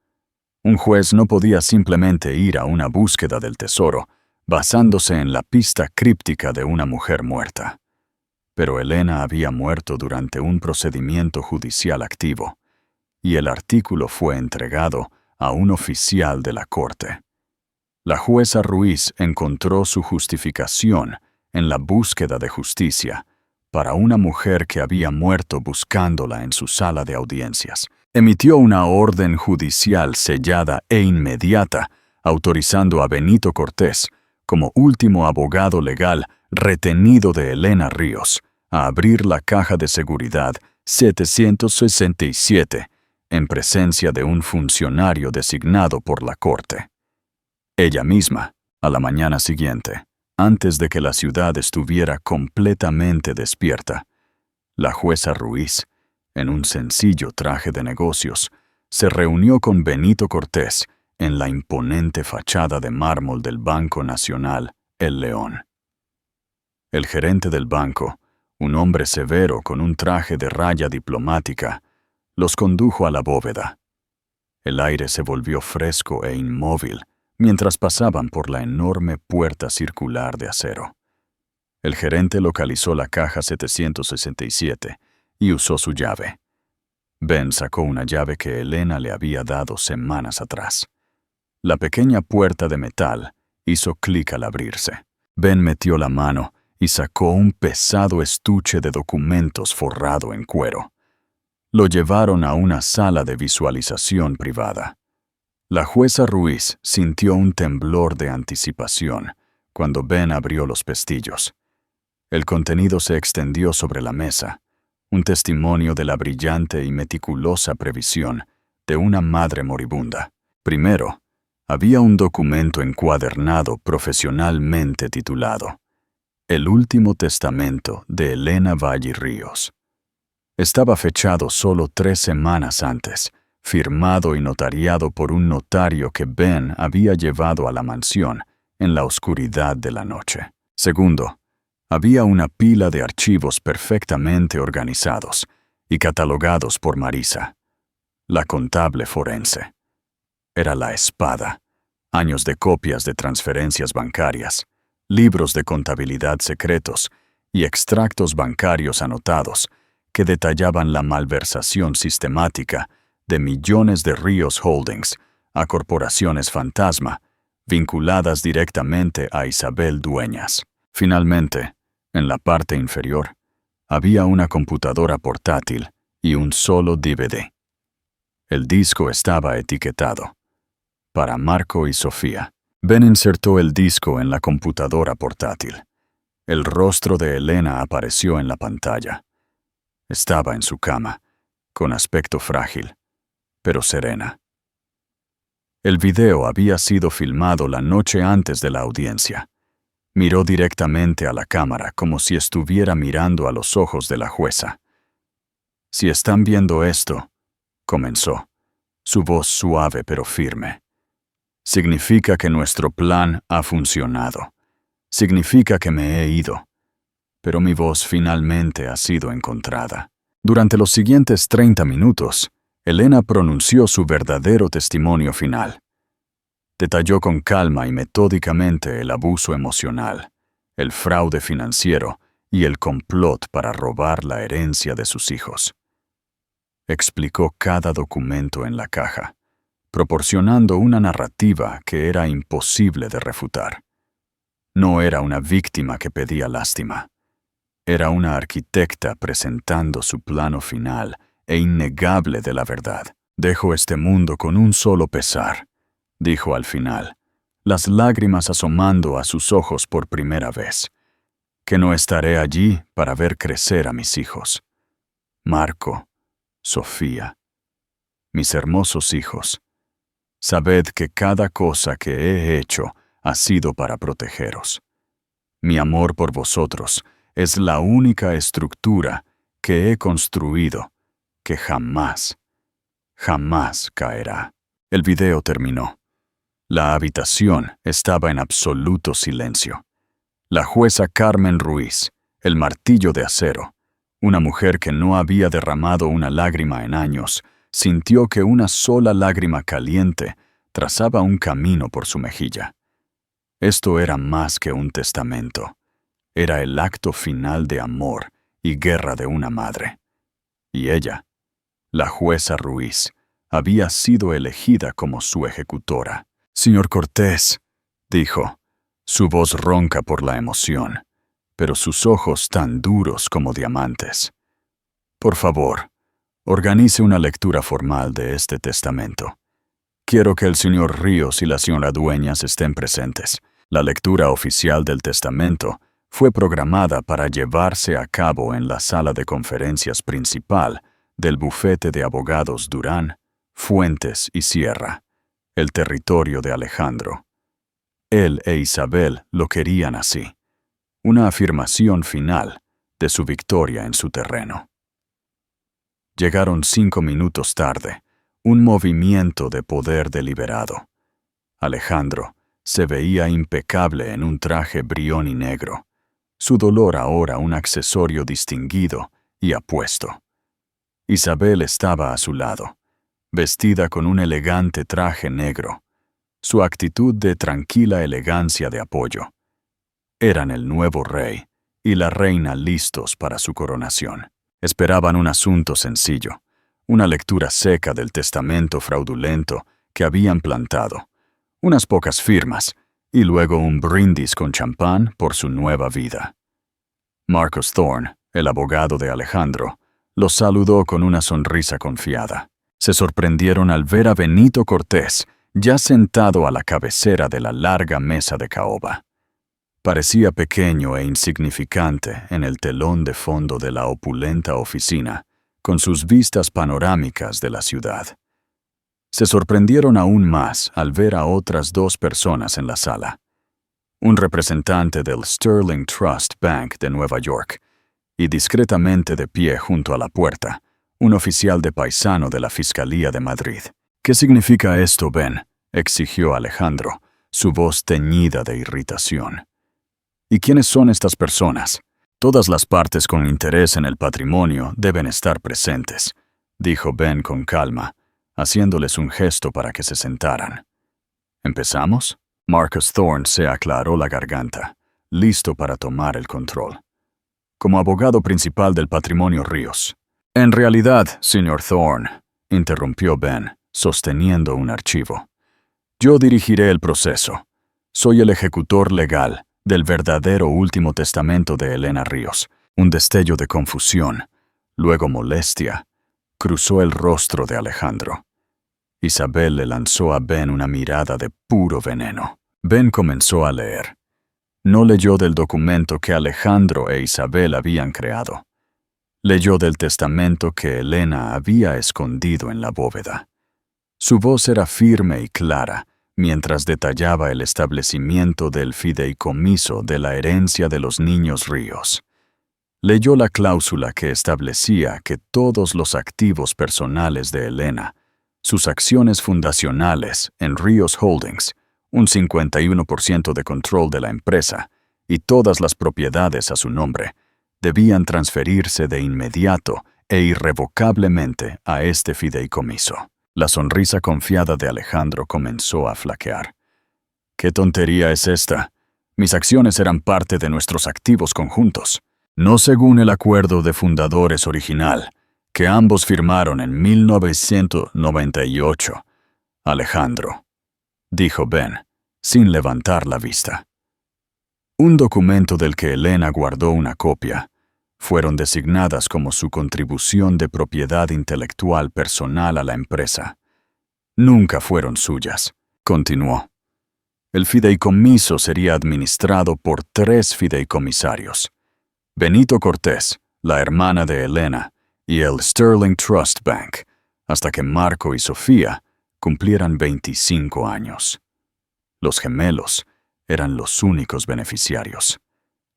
Un juez no podía simplemente ir a una búsqueda del tesoro basándose en la pista críptica de una mujer muerta. Pero Elena había muerto durante un procedimiento judicial activo, y el artículo fue entregado a un oficial de la corte. La jueza Ruiz encontró su justificación en la búsqueda de justicia para una mujer que había muerto buscándola en su sala de audiencias. Emitió una orden judicial sellada e inmediata, autorizando a Benito Cortés, como último abogado legal retenido de Elena Ríos, a abrir la caja de seguridad 767 en presencia de un funcionario designado por la corte. Ella misma, a la mañana siguiente, antes de que la ciudad estuviera completamente despierta, la jueza Ruiz, en un sencillo traje de negocios, se reunió con Benito Cortés en la imponente fachada de mármol del Banco Nacional El León. El gerente del banco, un hombre severo con un traje de raya diplomática, los condujo a la bóveda. El aire se volvió fresco e inmóvil mientras pasaban por la enorme puerta circular de acero. El gerente localizó la caja 767 y usó su llave. Ben sacó una llave que Elena le había dado semanas atrás. La pequeña puerta de metal hizo clic al abrirse. Ben metió la mano y sacó un pesado estuche de documentos forrado en cuero. Lo llevaron a una sala de visualización privada. La jueza Ruiz sintió un temblor de anticipación cuando Ben abrió los pestillos. El contenido se extendió sobre la mesa, un testimonio de la brillante y meticulosa previsión de una madre moribunda. Primero, había un documento encuadernado profesionalmente titulado El último testamento de Elena Valle Ríos. Estaba fechado solo 3 semanas antes, firmado y notariado por un notario que Ben había llevado a la mansión en la oscuridad de la noche. Segundo, había una pila de archivos perfectamente organizados y catalogados por Marisa, la contable forense. Era la espada, años de copias de transferencias bancarias, libros de contabilidad secretos y extractos bancarios anotados que detallaban la malversación sistemática de millones de Ríos Holdings a corporaciones fantasma vinculadas directamente a Isabel Dueñas. Finalmente, en la parte inferior, había una computadora portátil y un solo DVD. El disco estaba etiquetado para Marco y Sofía. Ben insertó el disco en la computadora portátil. El rostro de Elena apareció en la pantalla. Estaba en su cama, con aspecto frágil, pero serena. El video había sido filmado la noche antes de la audiencia. Miró directamente a la cámara como si estuviera mirando a los ojos de la jueza. «Si están viendo esto», comenzó, su voz suave pero firme. «Significa que nuestro plan ha funcionado. Significa que me he ido. Pero mi voz finalmente ha sido encontrada». Durante los siguientes 30 minutos, Elena pronunció su verdadero testimonio final. Detalló con calma y metódicamente el abuso emocional, el fraude financiero y el complot para robar la herencia de sus hijos. Explicó cada documento en la caja, proporcionando una narrativa que era imposible de refutar. No era una víctima que pedía lástima. Era una arquitecta presentando su plano final e innegable de la verdad. «Dejo este mundo con un solo pesar», dijo al final, las lágrimas asomando a sus ojos por primera vez, «que no estaré allí para ver crecer a mis hijos. Marco, Sofía, mis hermosos hijos. sabed que cada cosa que he hecho ha sido para protegeros. Mi amor por vosotros es la única estructura que he construido que jamás caerá. El video terminó. La habitación estaba en absoluto silencio. La jueza Carmen Ruiz, el martillo de acero, una mujer que no había derramado una lágrima en años, sintió que una sola lágrima caliente trazaba un camino por su mejilla. Esto era más que un testamento. Era el acto final de amor y guerra de una madre. Y ella, la jueza Ruiz, había sido elegida como su ejecutora. «Señor Cortés», dijo, su voz ronca por la emoción, pero sus ojos tan duros como diamantes. «Por favor, organice una lectura formal de este testamento. Quiero que el señor Ríos y la señora Dueñas estén presentes. La lectura oficial del testamento fue programada para llevarse a cabo en la sala de conferencias principal del bufete de abogados Durán, Fuentes y Sierra, el territorio de Alejandro. Él e Isabel lo querían así, una afirmación final de su victoria en su terreno. Llegaron 5 minutos tarde, un movimiento de poder deliberado. Alejandro se veía impecable en un traje brión y negro, su dolor ahora un accesorio distinguido y apuesto. Isabel estaba a su lado, vestida con un elegante traje negro, su actitud de tranquila elegancia de apoyo. Eran el nuevo rey y la reina listos para su coronación. Esperaban un asunto sencillo, una lectura seca del testamento fraudulento que habían plantado, unas pocas firmas y luego un brindis con champán por su nueva vida. Marcus Thorne, el abogado de Alejandro, los saludó con una sonrisa confiada. Se sorprendieron al ver a Benito Cortés ya sentado a la cabecera de la larga mesa de caoba. Parecía pequeño e insignificante en el telón de fondo de la opulenta oficina, con sus vistas panorámicas de la ciudad. Se sorprendieron aún más al ver a otras 2 personas en la sala. Un representante del Sterling Trust Bank de Nueva York, y discretamente de pie junto a la puerta, un oficial de paisano de la Fiscalía de Madrid. «¿Qué significa esto, Ben?», exigió Alejandro, su voz teñida de irritación. «¿Y quiénes son estas personas? Todas las partes con interés en el patrimonio deben estar presentes», dijo Ben con calma, haciéndoles un gesto para que se sentaran. «¿Empezamos?». Marcus Thorne se aclaró la garganta, listo para tomar el control. «Como abogado principal del patrimonio Ríos». «En realidad, señor Thorne», interrumpió Ben, sosteniendo un archivo, «yo dirigiré el proceso. Soy el ejecutor legal del verdadero último testamento de Elena Ríos». Un destello de confusión, luego molestia, cruzó el rostro de Alejandro. Isabel le lanzó a Ben una mirada de puro veneno. Ben comenzó a leer. No leyó del documento que Alejandro e Isabel habían creado. Leyó del testamento que Elena había escondido en la bóveda. Su voz era firme y clara mientras detallaba el establecimiento del fideicomiso de la herencia de los niños Ríos. Leyó la cláusula que establecía que todos los activos personales de Elena, sus acciones fundacionales en Ríos Holdings, un 51% de control de la empresa y todas las propiedades a su nombre, debían transferirse de inmediato e irrevocablemente a este fideicomiso. La sonrisa confiada de Alejandro comenzó a flaquear. «¿Qué tontería es esta? Mis acciones eran parte de nuestros activos conjuntos, no según el acuerdo de fundadores original, que ambos firmaron en 1998. Alejandro», dijo Ben, sin levantar la vista. Un documento del que Elena guardó una copia, fueron designadas como su contribución de propiedad intelectual personal a la empresa. Nunca fueron suyas, continuó. El fideicomiso sería administrado por 3 fideicomisarios: Benito Cortés, la hermana de Elena, y el Sterling Trust Bank, hasta que Marco y Sofía cumplieran 25 años. Los gemelos eran los únicos beneficiarios.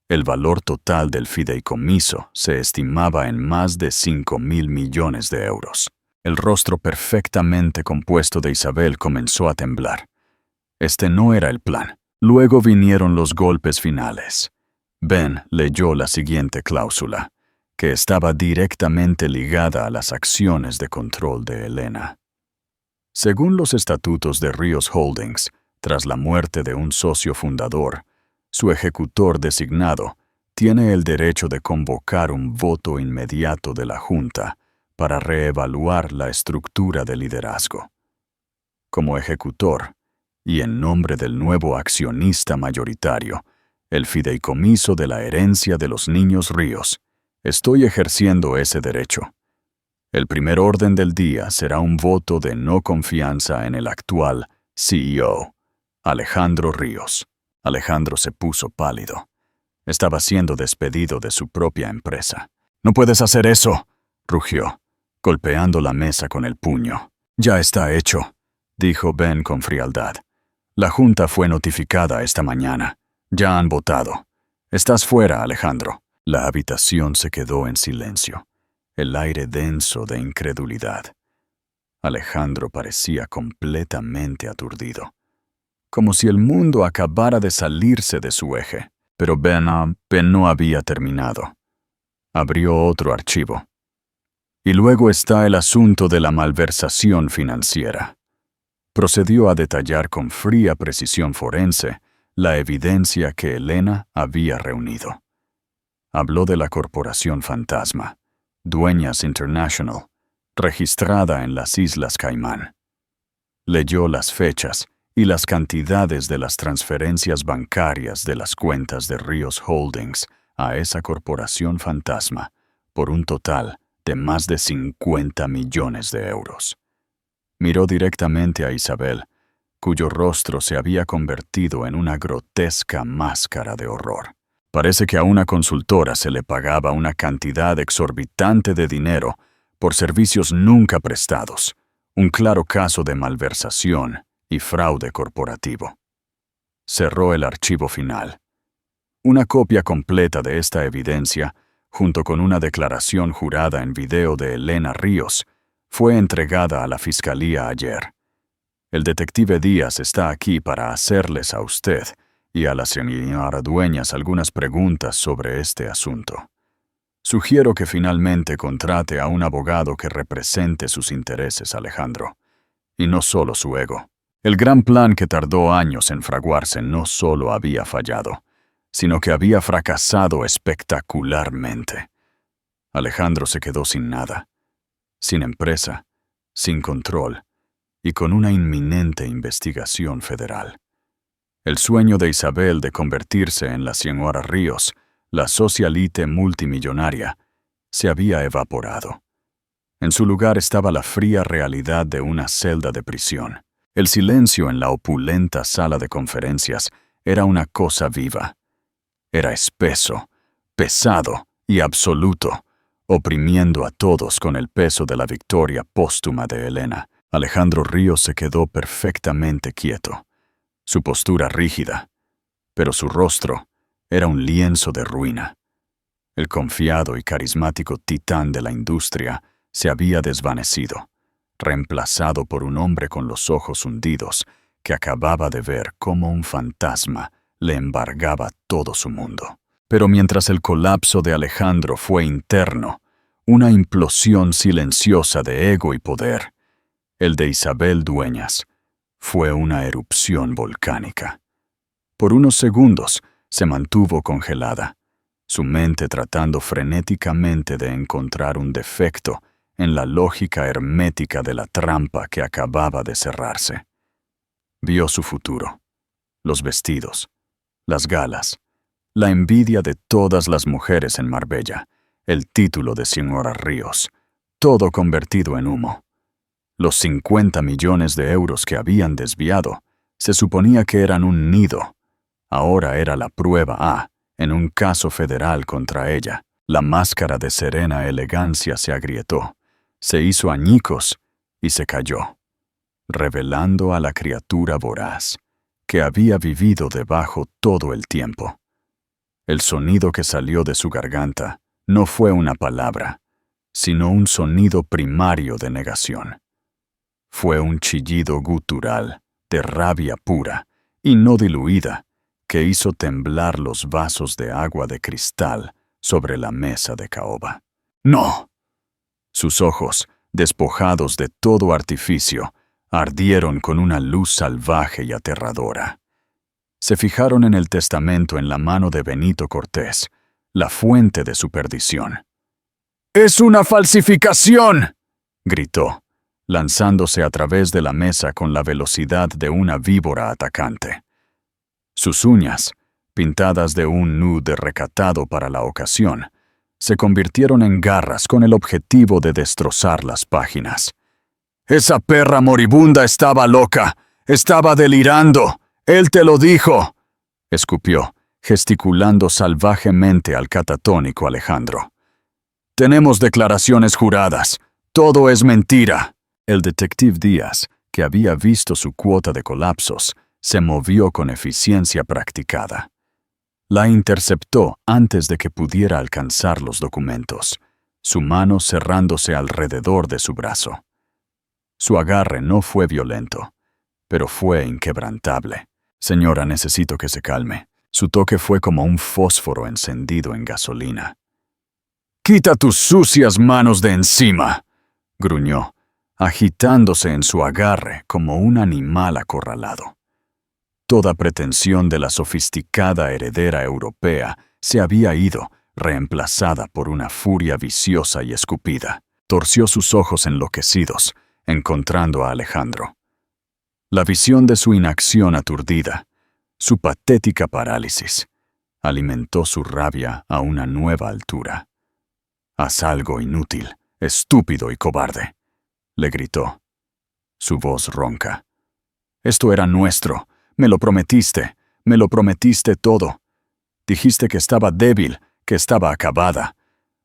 El valor total del fideicomiso se estimaba en más de 5.000 millones de euros. El rostro perfectamente compuesto de Isabel comenzó a temblar. Este no era el plan. Luego vinieron los golpes finales. Ben leyó la siguiente cláusula, que estaba directamente ligada a las acciones de control de Elena. Según los estatutos de Ríos Holdings, tras la muerte de un socio fundador, su ejecutor designado tiene el derecho de convocar un voto inmediato de la Junta para reevaluar la estructura de liderazgo. Como ejecutor, y en nombre del nuevo accionista mayoritario, el fideicomiso de la herencia de los niños Ríos, estoy ejerciendo ese derecho. El primer orden del día será un voto de no confianza en el actual CEO, Alejandro Ríos. Alejandro se puso pálido. Estaba siendo despedido de su propia empresa. «¡No puedes hacer eso!», rugió, golpeando la mesa con el puño. «Ya está hecho», dijo Ben con frialdad. «La Junta fue notificada esta mañana. Ya han votado. Estás fuera, Alejandro». La habitación se quedó en silencio, el aire denso de incredulidad. Alejandro parecía completamente aturdido, como si el mundo acabara de salirse de su eje. Pero Ben no había terminado. Abrió otro archivo. «Y luego está el asunto de la malversación financiera». Procedió a detallar con fría precisión forense la evidencia que Elena había reunido. Habló de la corporación fantasma, Dueñas International, registrada en las Islas Caimán. Leyó las fechas y las cantidades de las transferencias bancarias de las cuentas de Ríos Holdings a esa corporación fantasma por un total de más de 50 millones de euros. Miró directamente a Isabel, cuyo rostro se había convertido en una grotesca máscara de horror. Parece que a una consultora se le pagaba una cantidad exorbitante de dinero por servicios nunca prestados, un claro caso de malversación y fraude corporativo. Cerró el archivo final. Una copia completa de esta evidencia, junto con una declaración jurada en video de Elena Ríos, fue entregada a la Fiscalía ayer. El detective Díaz está aquí para hacerles a usted y a la señora Dueñas algunas preguntas sobre este asunto. Sugiero que finalmente contrate a un abogado que represente sus intereses, Alejandro, y no solo su ego. El gran plan que tardó años en fraguarse no solo había fallado, sino que había fracasado espectacularmente. Alejandro se quedó sin nada, sin empresa, sin control y con una inminente investigación federal. El sueño de Isabel de convertirse en la señora Ríos, la socialite multimillonaria, se había evaporado. En su lugar estaba la fría realidad de una celda de prisión. El silencio en la opulenta sala de conferencias era una cosa viva. Era espeso, pesado y absoluto, oprimiendo a todos con el peso de la victoria póstuma de Elena. Alejandro Ríos se quedó perfectamente quieto, su postura rígida, pero su rostro era un lienzo de ruina. El confiado y carismático titán de la industria se había desvanecido, reemplazado por un hombre con los ojos hundidos que acababa de ver cómo un fantasma le embargaba todo su mundo. Pero mientras el colapso de Alejandro fue interno, una implosión silenciosa de ego y poder, el de Isabel Dueñas fue una erupción volcánica. Por unos segundos se mantuvo congelada, su mente tratando frenéticamente de encontrar un defecto en la lógica hermética de la trampa que acababa de cerrarse. Vio su futuro, los vestidos, las galas, la envidia de todas las mujeres en Marbella, el título de señora Ríos, todo convertido en humo. Los 50 millones de euros que habían desviado se suponía que eran un nido. Ahora era la prueba A en un caso federal contra ella. La máscara de serena elegancia se agrietó, se hizo añicos y se cayó. revelando a la criatura voraz, que había vivido debajo todo el tiempo. El sonido que salió de su garganta no fue una palabra, sino un sonido primario de negación. Fue un chillido gutural, de rabia pura y no diluida, que hizo temblar los vasos de agua de cristal sobre la mesa de caoba. ¡No! Sus ojos, despojados de todo artificio, ardieron con una luz salvaje y aterradora. Se fijaron en el testamento en la mano de Benito Cortés, la fuente de su perdición. ¡Es una falsificación!, gritó, lanzándose a través de la mesa con la velocidad de una víbora atacante. Sus uñas, pintadas de un nude recatado para la ocasión, se convirtieron en garras con el objetivo de destrozar las páginas. «Esa perra moribunda estaba loca, estaba delirando, él te lo dijo», escupió, gesticulando salvajemente al catatónico Alejandro. «Tenemos declaraciones juradas, todo es mentira». El detective Díaz, que había visto su cuota de colapsos, se movió con eficiencia practicada. La interceptó antes de que pudiera alcanzar los documentos, su mano cerrándose alrededor de su brazo. Su agarre no fue violento, pero fue inquebrantable. «Señora, necesito que se calme». Su toque fue como un fósforo encendido en gasolina. «¡Quita tus sucias manos de encima!», gruñó, agitándose en su agarre como un animal acorralado. Toda pretensión de la sofisticada heredera europea se había ido, reemplazada por una furia viciosa y escupida. Torció sus ojos enloquecidos, encontrando a Alejandro. La visión de su inacción aturdida, su patética parálisis, alimentó su rabia a una nueva altura. «Haz algo, inútil, estúpido y cobarde», le gritó. Su voz ronca. «Esto era nuestro. Me lo prometiste todo. Dijiste que estaba débil, que estaba acabada.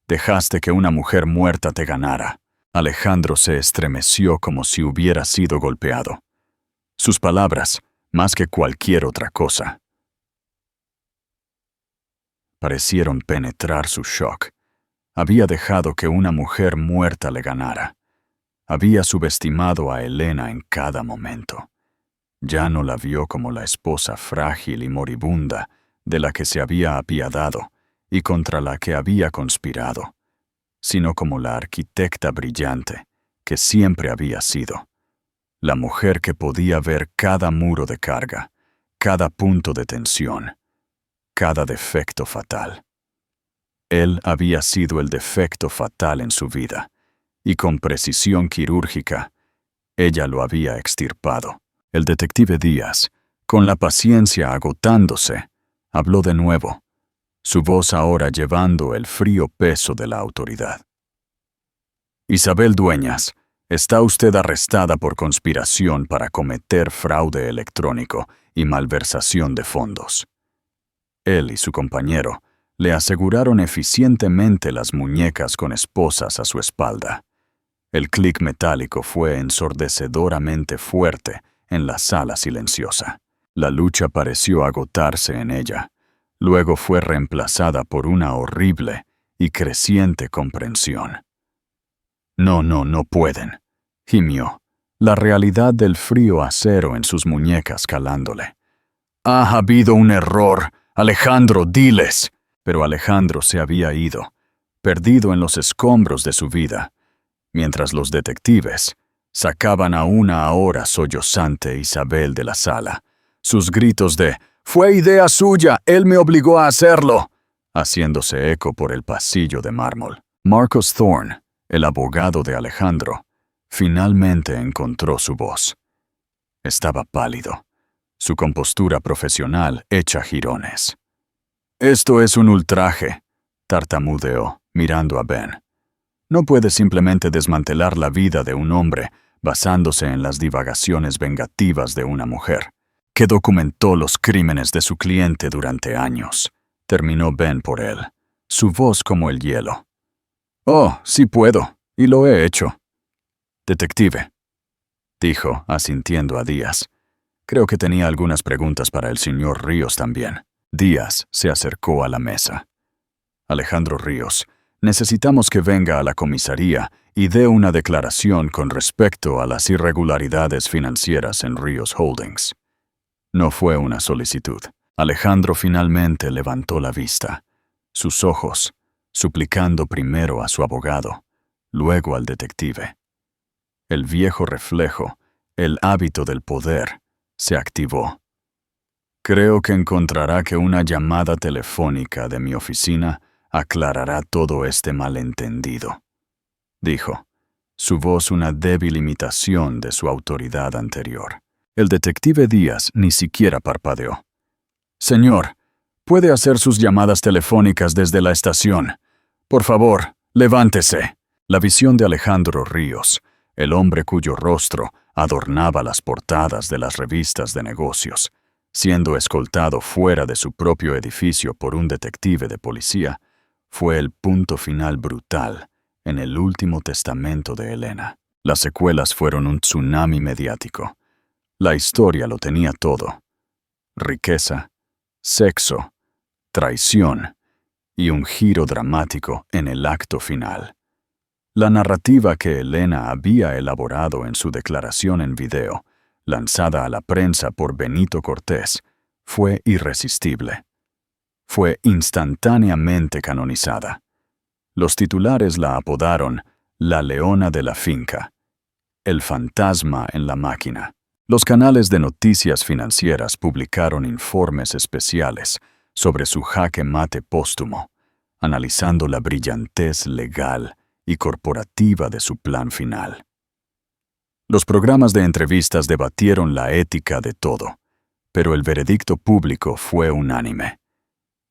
Dejaste que una mujer muerta te ganara». Alejandro se estremeció como si hubiera sido golpeado. Sus palabras, más que cualquier otra cosa, parecieron penetrar su shock. Había dejado que una mujer muerta le ganara. Había subestimado a Elena en cada momento. Ya no la vio como la esposa frágil y moribunda de la que se había apiadado y contra la que había conspirado, sino como la arquitecta brillante que siempre había sido, la mujer que podía ver cada muro de carga, cada punto de tensión, cada defecto fatal. Él había sido el defecto fatal en su vida, y con precisión quirúrgica, ella lo había extirpado. El detective Díaz, con la paciencia agotándose, habló de nuevo, su voz ahora llevando el frío peso de la autoridad. «Isabel Dueñas, está usted arrestada por conspiración para cometer fraude electrónico y malversación de fondos». Él y su compañero le aseguraron eficientemente las muñecas con esposas a su espalda. El clic metálico fue ensordecedoramente fuerte en la sala silenciosa. La lucha pareció agotarse en ella. Luego fue reemplazada por una horrible y creciente comprensión. No pueden», gimió, la realidad del frío acero en sus muñecas calándole. «Ha habido un error. Alejandro, diles». Pero Alejandro se había ido, perdido en los escombros de su vida, mientras los detectives sacaban a una ahora sollozante Isabel de la sala. Sus gritos de «¡Fue idea suya! ¡Él me obligó a hacerlo!», haciéndose eco por el pasillo de mármol. Marcus Thorne, el abogado de Alejandro, finalmente encontró su voz. Estaba pálido, su compostura profesional hecha jirones. «Esto es un ultraje», tartamudeó, mirando a Ben. «No puede simplemente desmantelar la vida de un hombre basándose en las divagaciones vengativas de una mujer, que documentó los crímenes de su cliente durante años», terminó Ben por él, su voz como el hielo. «Oh, sí puedo, y lo he hecho». «Detective», dijo, asintiendo a Díaz. Creo que tenía algunas preguntas para el señor Ríos también. Díaz se acercó a la mesa. Alejandro Ríos, necesitamos que venga a la comisaría y dé una declaración con respecto a las irregularidades financieras en Ríos Holdings. No fue una solicitud. Alejandro finalmente levantó la vista, sus ojos, suplicando primero a su abogado, luego al detective. El viejo reflejo, el hábito del poder, se activó. Creo que encontrará que una llamada telefónica de mi oficina aclarará todo este malentendido, dijo, su voz una débil imitación de su autoridad anterior. El detective Díaz ni siquiera parpadeó. Señor, puede hacer sus llamadas telefónicas desde la estación. Por favor, levántese. La visión de Alejandro Ríos, el hombre cuyo rostro adornaba las portadas de las revistas de negocios, siendo escoltado fuera de su propio edificio por un detective de policía, fue el punto final brutal en el último testamento de Elena. Las secuelas fueron un tsunami mediático. La historia lo tenía todo: riqueza, sexo, traición y un giro dramático en el acto final. La narrativa que Elena había elaborado en su declaración en video, lanzada a la prensa por Benito Cortés, fue irresistible. Fue instantáneamente canonizada. Los titulares la apodaron la Leona de la Finca, el fantasma en la máquina. Los canales de noticias financieras publicaron informes especiales sobre su jaque mate póstumo, analizando la brillantez legal y corporativa de su plan final. Los programas de entrevistas debatieron la ética de todo, pero el veredicto público fue unánime.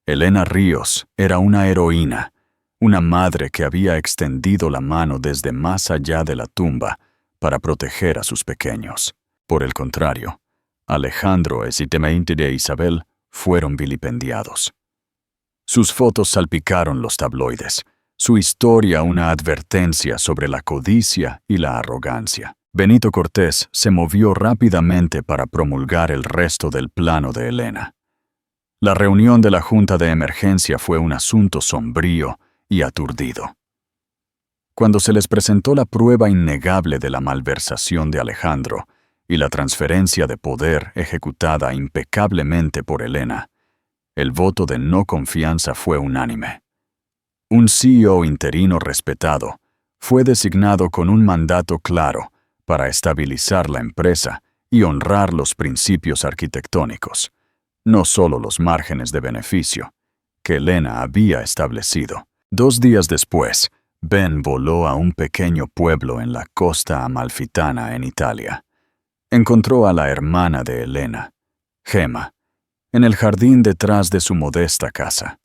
Elena Ríos era una heroína, una madre que había extendido la mano desde más allá de la tumba para proteger a sus pequeños. Por el contrario, Alejandro y de Isabel fueron vilipendiados. Sus fotos salpicaron los tabloides, su historia una advertencia sobre la codicia y la arrogancia. Benito Cortés se movió rápidamente para promulgar el resto del plano de Elena. La reunión de la Junta de Emergencia fue un asunto sombrío y aturdido. Cuando se les presentó la prueba innegable de la malversación de Alejandro y la transferencia de poder ejecutada impecablemente por Elena, el voto de no confianza fue unánime. Un CEO interino respetado fue designado con un mandato claro para estabilizar la empresa y honrar los principios arquitectónicos, no solo los márgenes de beneficio, que Elena había establecido. 2 días después, Ben voló a un pequeño pueblo en la costa amalfitana en Italia. Encontró a la hermana de Elena, Gemma, en el jardín detrás de su modesta casa,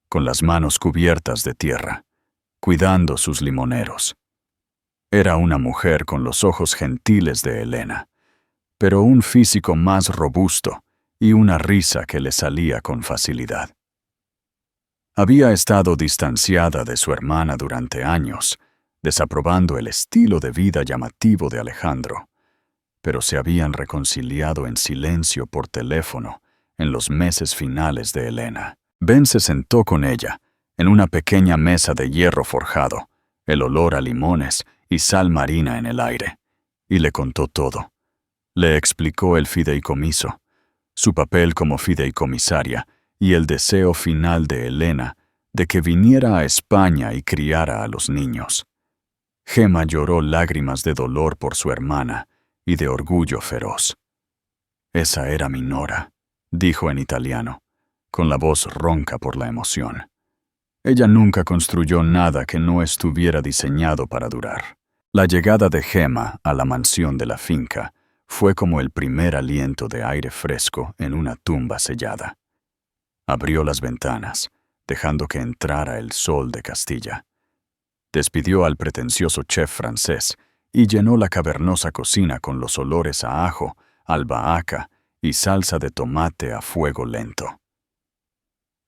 con las manos cubiertas de tierra, cuidando sus limoneros. Era una mujer con los ojos gentiles de Elena, pero un físico más robusto y una risa que le salía con facilidad. Había estado distanciada de su hermana durante años, desaprobando el estilo de vida llamativo de Alejandro, pero se habían reconciliado en silencio por teléfono en los meses finales de Elena. Ben se sentó con ella, en una pequeña mesa de hierro forjado, el olor a limones y sal marina en el aire, y le contó todo. Le explicó el fideicomiso, su papel como fideicomisaria y el deseo final de Elena de que viniera a España y criara a los niños. Gemma lloró lágrimas de dolor por su hermana y de orgullo feroz. «Esa era mi Nora», dijo en italiano, con la voz ronca por la emoción. Ella nunca construyó nada que no estuviera diseñado para durar. La llegada de Gemma a la mansión de la finca fue como el primer aliento de aire fresco en una tumba sellada. Abrió las ventanas, dejando que entrara el sol de Castilla. Despidió al pretencioso chef francés y llenó la cavernosa cocina con los olores a ajo, albahaca y salsa de tomate a fuego lento.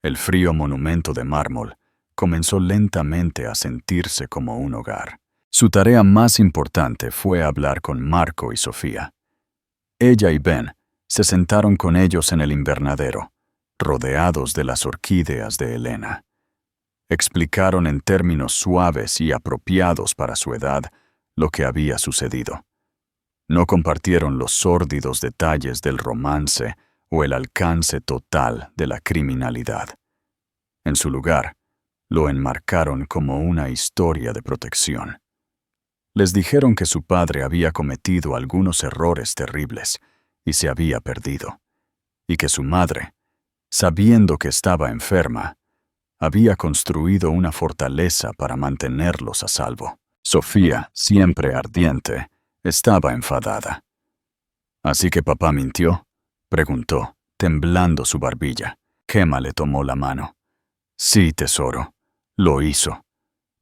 El frío monumento de mármol comenzó lentamente a sentirse como un hogar. Su tarea más importante fue hablar con Marco y Sofía. Ella y Ben se sentaron con ellos en el invernadero, rodeados de las orquídeas de Elena. Explicaron en términos suaves y apropiados para su edad lo que había sucedido. No compartieron los sórdidos detalles del romance o el alcance total de la criminalidad. En su lugar, lo enmarcaron como una historia de protección. Les dijeron que su padre había cometido algunos errores terribles y se había perdido, y que su madre, sabiendo que estaba enferma, había construido una fortaleza para mantenerlos a salvo. Sofía, siempre ardiente, estaba enfadada. ¿Así que papá mintió?, preguntó, temblando su barbilla. Gemma le tomó la mano. Sí, tesoro, lo hizo.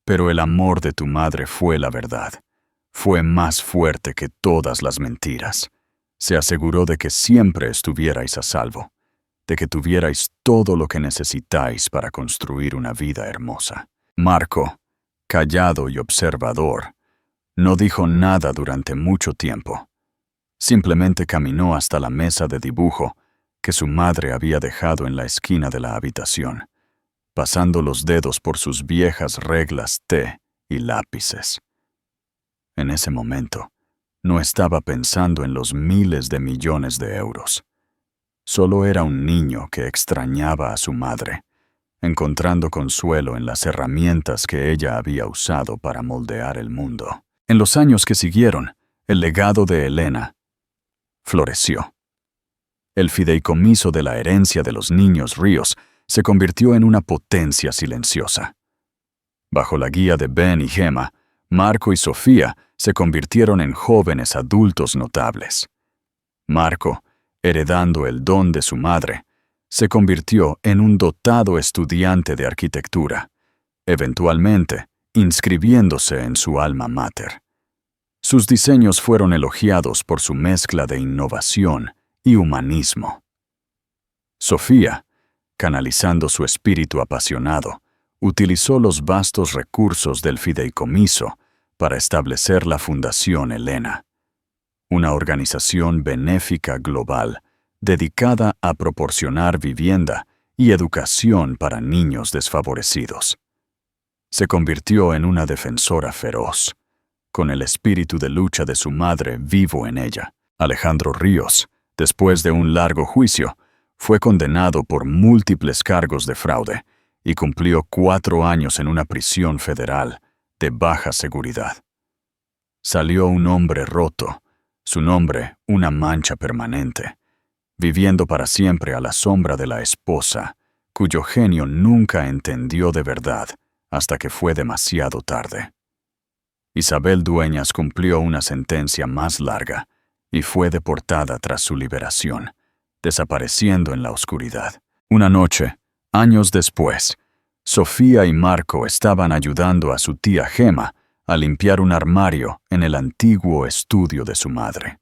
Pero el amor de tu madre fue la verdad. Fue más fuerte que todas las mentiras. Se aseguró de que siempre estuvierais a salvo, de que tuvierais todo lo que necesitáis para construir una vida hermosa. Marco, callado y observador, no dijo nada durante mucho tiempo. Simplemente caminó hasta la mesa de dibujo que su madre había dejado en la esquina de la habitación, pasando los dedos por sus viejas reglas T y lápices. En ese momento, no estaba pensando en los miles de millones de euros. Solo era un niño que extrañaba a su madre, encontrando consuelo en las herramientas que ella había usado para moldear el mundo. En los años que siguieron, el legado de Elena floreció. El fideicomiso de la herencia de los niños Ríos se convirtió en una potencia silenciosa. Bajo la guía de Ben y Gemma, Marco y Sofía se convirtieron en jóvenes adultos notables. Marco, heredando el don de su madre, se convirtió en un dotado estudiante de arquitectura, eventualmente inscribiéndose en su alma mater. Sus diseños fueron elogiados por su mezcla de innovación y humanismo. Sofía, canalizando su espíritu apasionado, utilizó los vastos recursos del fideicomiso para establecer la Fundación Elena, una organización benéfica global dedicada a proporcionar vivienda y educación para niños desfavorecidos. Se convirtió en una defensora feroz, con el espíritu de lucha de su madre vivo en ella. Alejandro Ríos, después de un largo juicio, fue condenado por múltiples cargos de fraude y cumplió 4 años en una prisión federal de baja seguridad. Salió un hombre roto, su nombre una mancha permanente, viviendo para siempre a la sombra de la esposa, cuyo genio nunca entendió de verdad hasta que fue demasiado tarde. Isabel Dueñas cumplió una sentencia más larga y fue deportada tras su liberación, desapareciendo en la oscuridad. Una noche, años después, Sofía y Marco estaban ayudando a su tía Gemma a limpiar un armario en el antiguo estudio de su madre.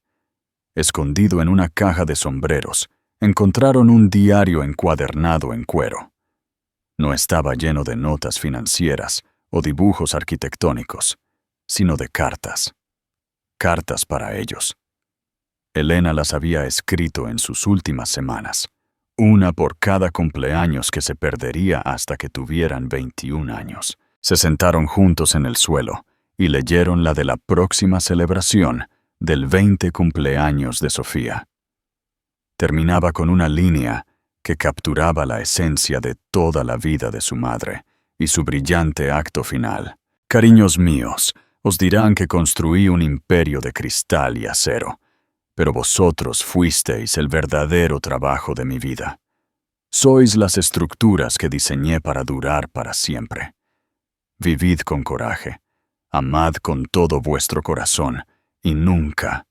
Escondido en una caja de sombreros, encontraron un diario encuadernado en cuero. No estaba lleno de notas financieras o dibujos arquitectónicos, sino de cartas. Cartas para ellos. Elena las había escrito en sus últimas semanas, una por cada cumpleaños que se perdería hasta que tuvieran 21 años. Se sentaron juntos en el suelo y leyeron la de la próxima celebración del 20 cumpleaños de Sofía. Terminaba con una línea que capturaba la esencia de toda la vida de su madre y su brillante acto final. Cariños míos, os dirán que construí un imperio de cristal y acero, pero vosotros fuisteis el verdadero trabajo de mi vida. Sois las estructuras que diseñé para durar para siempre. Vivid con coraje, amad con todo vuestro corazón, y nunca,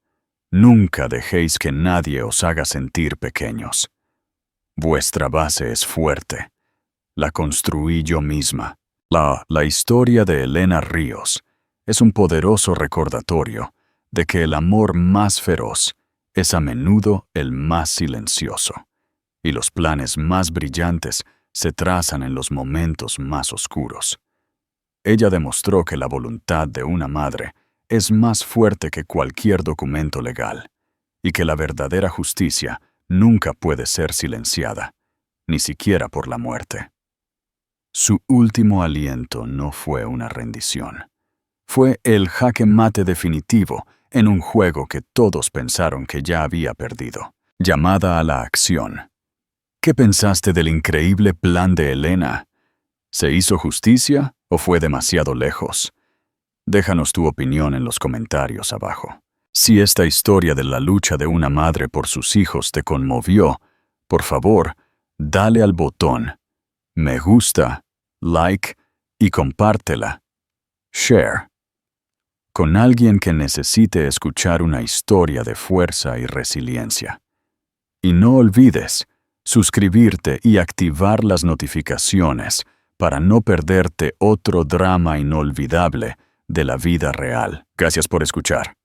nunca dejéis que nadie os haga sentir pequeños. Vuestra base es fuerte. La construí yo misma. La historia de Elena Ríos es un poderoso recordatorio de que el amor más feroz es a menudo el más silencioso, y los planes más brillantes se trazan en los momentos más oscuros. Ella demostró que la voluntad de una madre es más fuerte que cualquier documento legal y que la verdadera justicia nunca puede ser silenciada, ni siquiera por la muerte. Su último aliento no fue una rendición. Fue el jaque mate definitivo en un juego que todos pensaron que ya había perdido. Llamada a la acción. ¿Qué pensaste del increíble plan de Elena? ¿Se hizo justicia o fue demasiado lejos? Déjanos tu opinión en los comentarios abajo. Si esta historia de la lucha de una madre por sus hijos te conmovió, por favor, dale al botón me gusta, like y compártela. Share. Con alguien que necesite escuchar una historia de fuerza y resiliencia. Y no olvides suscribirte y activar las notificaciones para no perderte otro drama inolvidable de la vida real. Gracias por escuchar.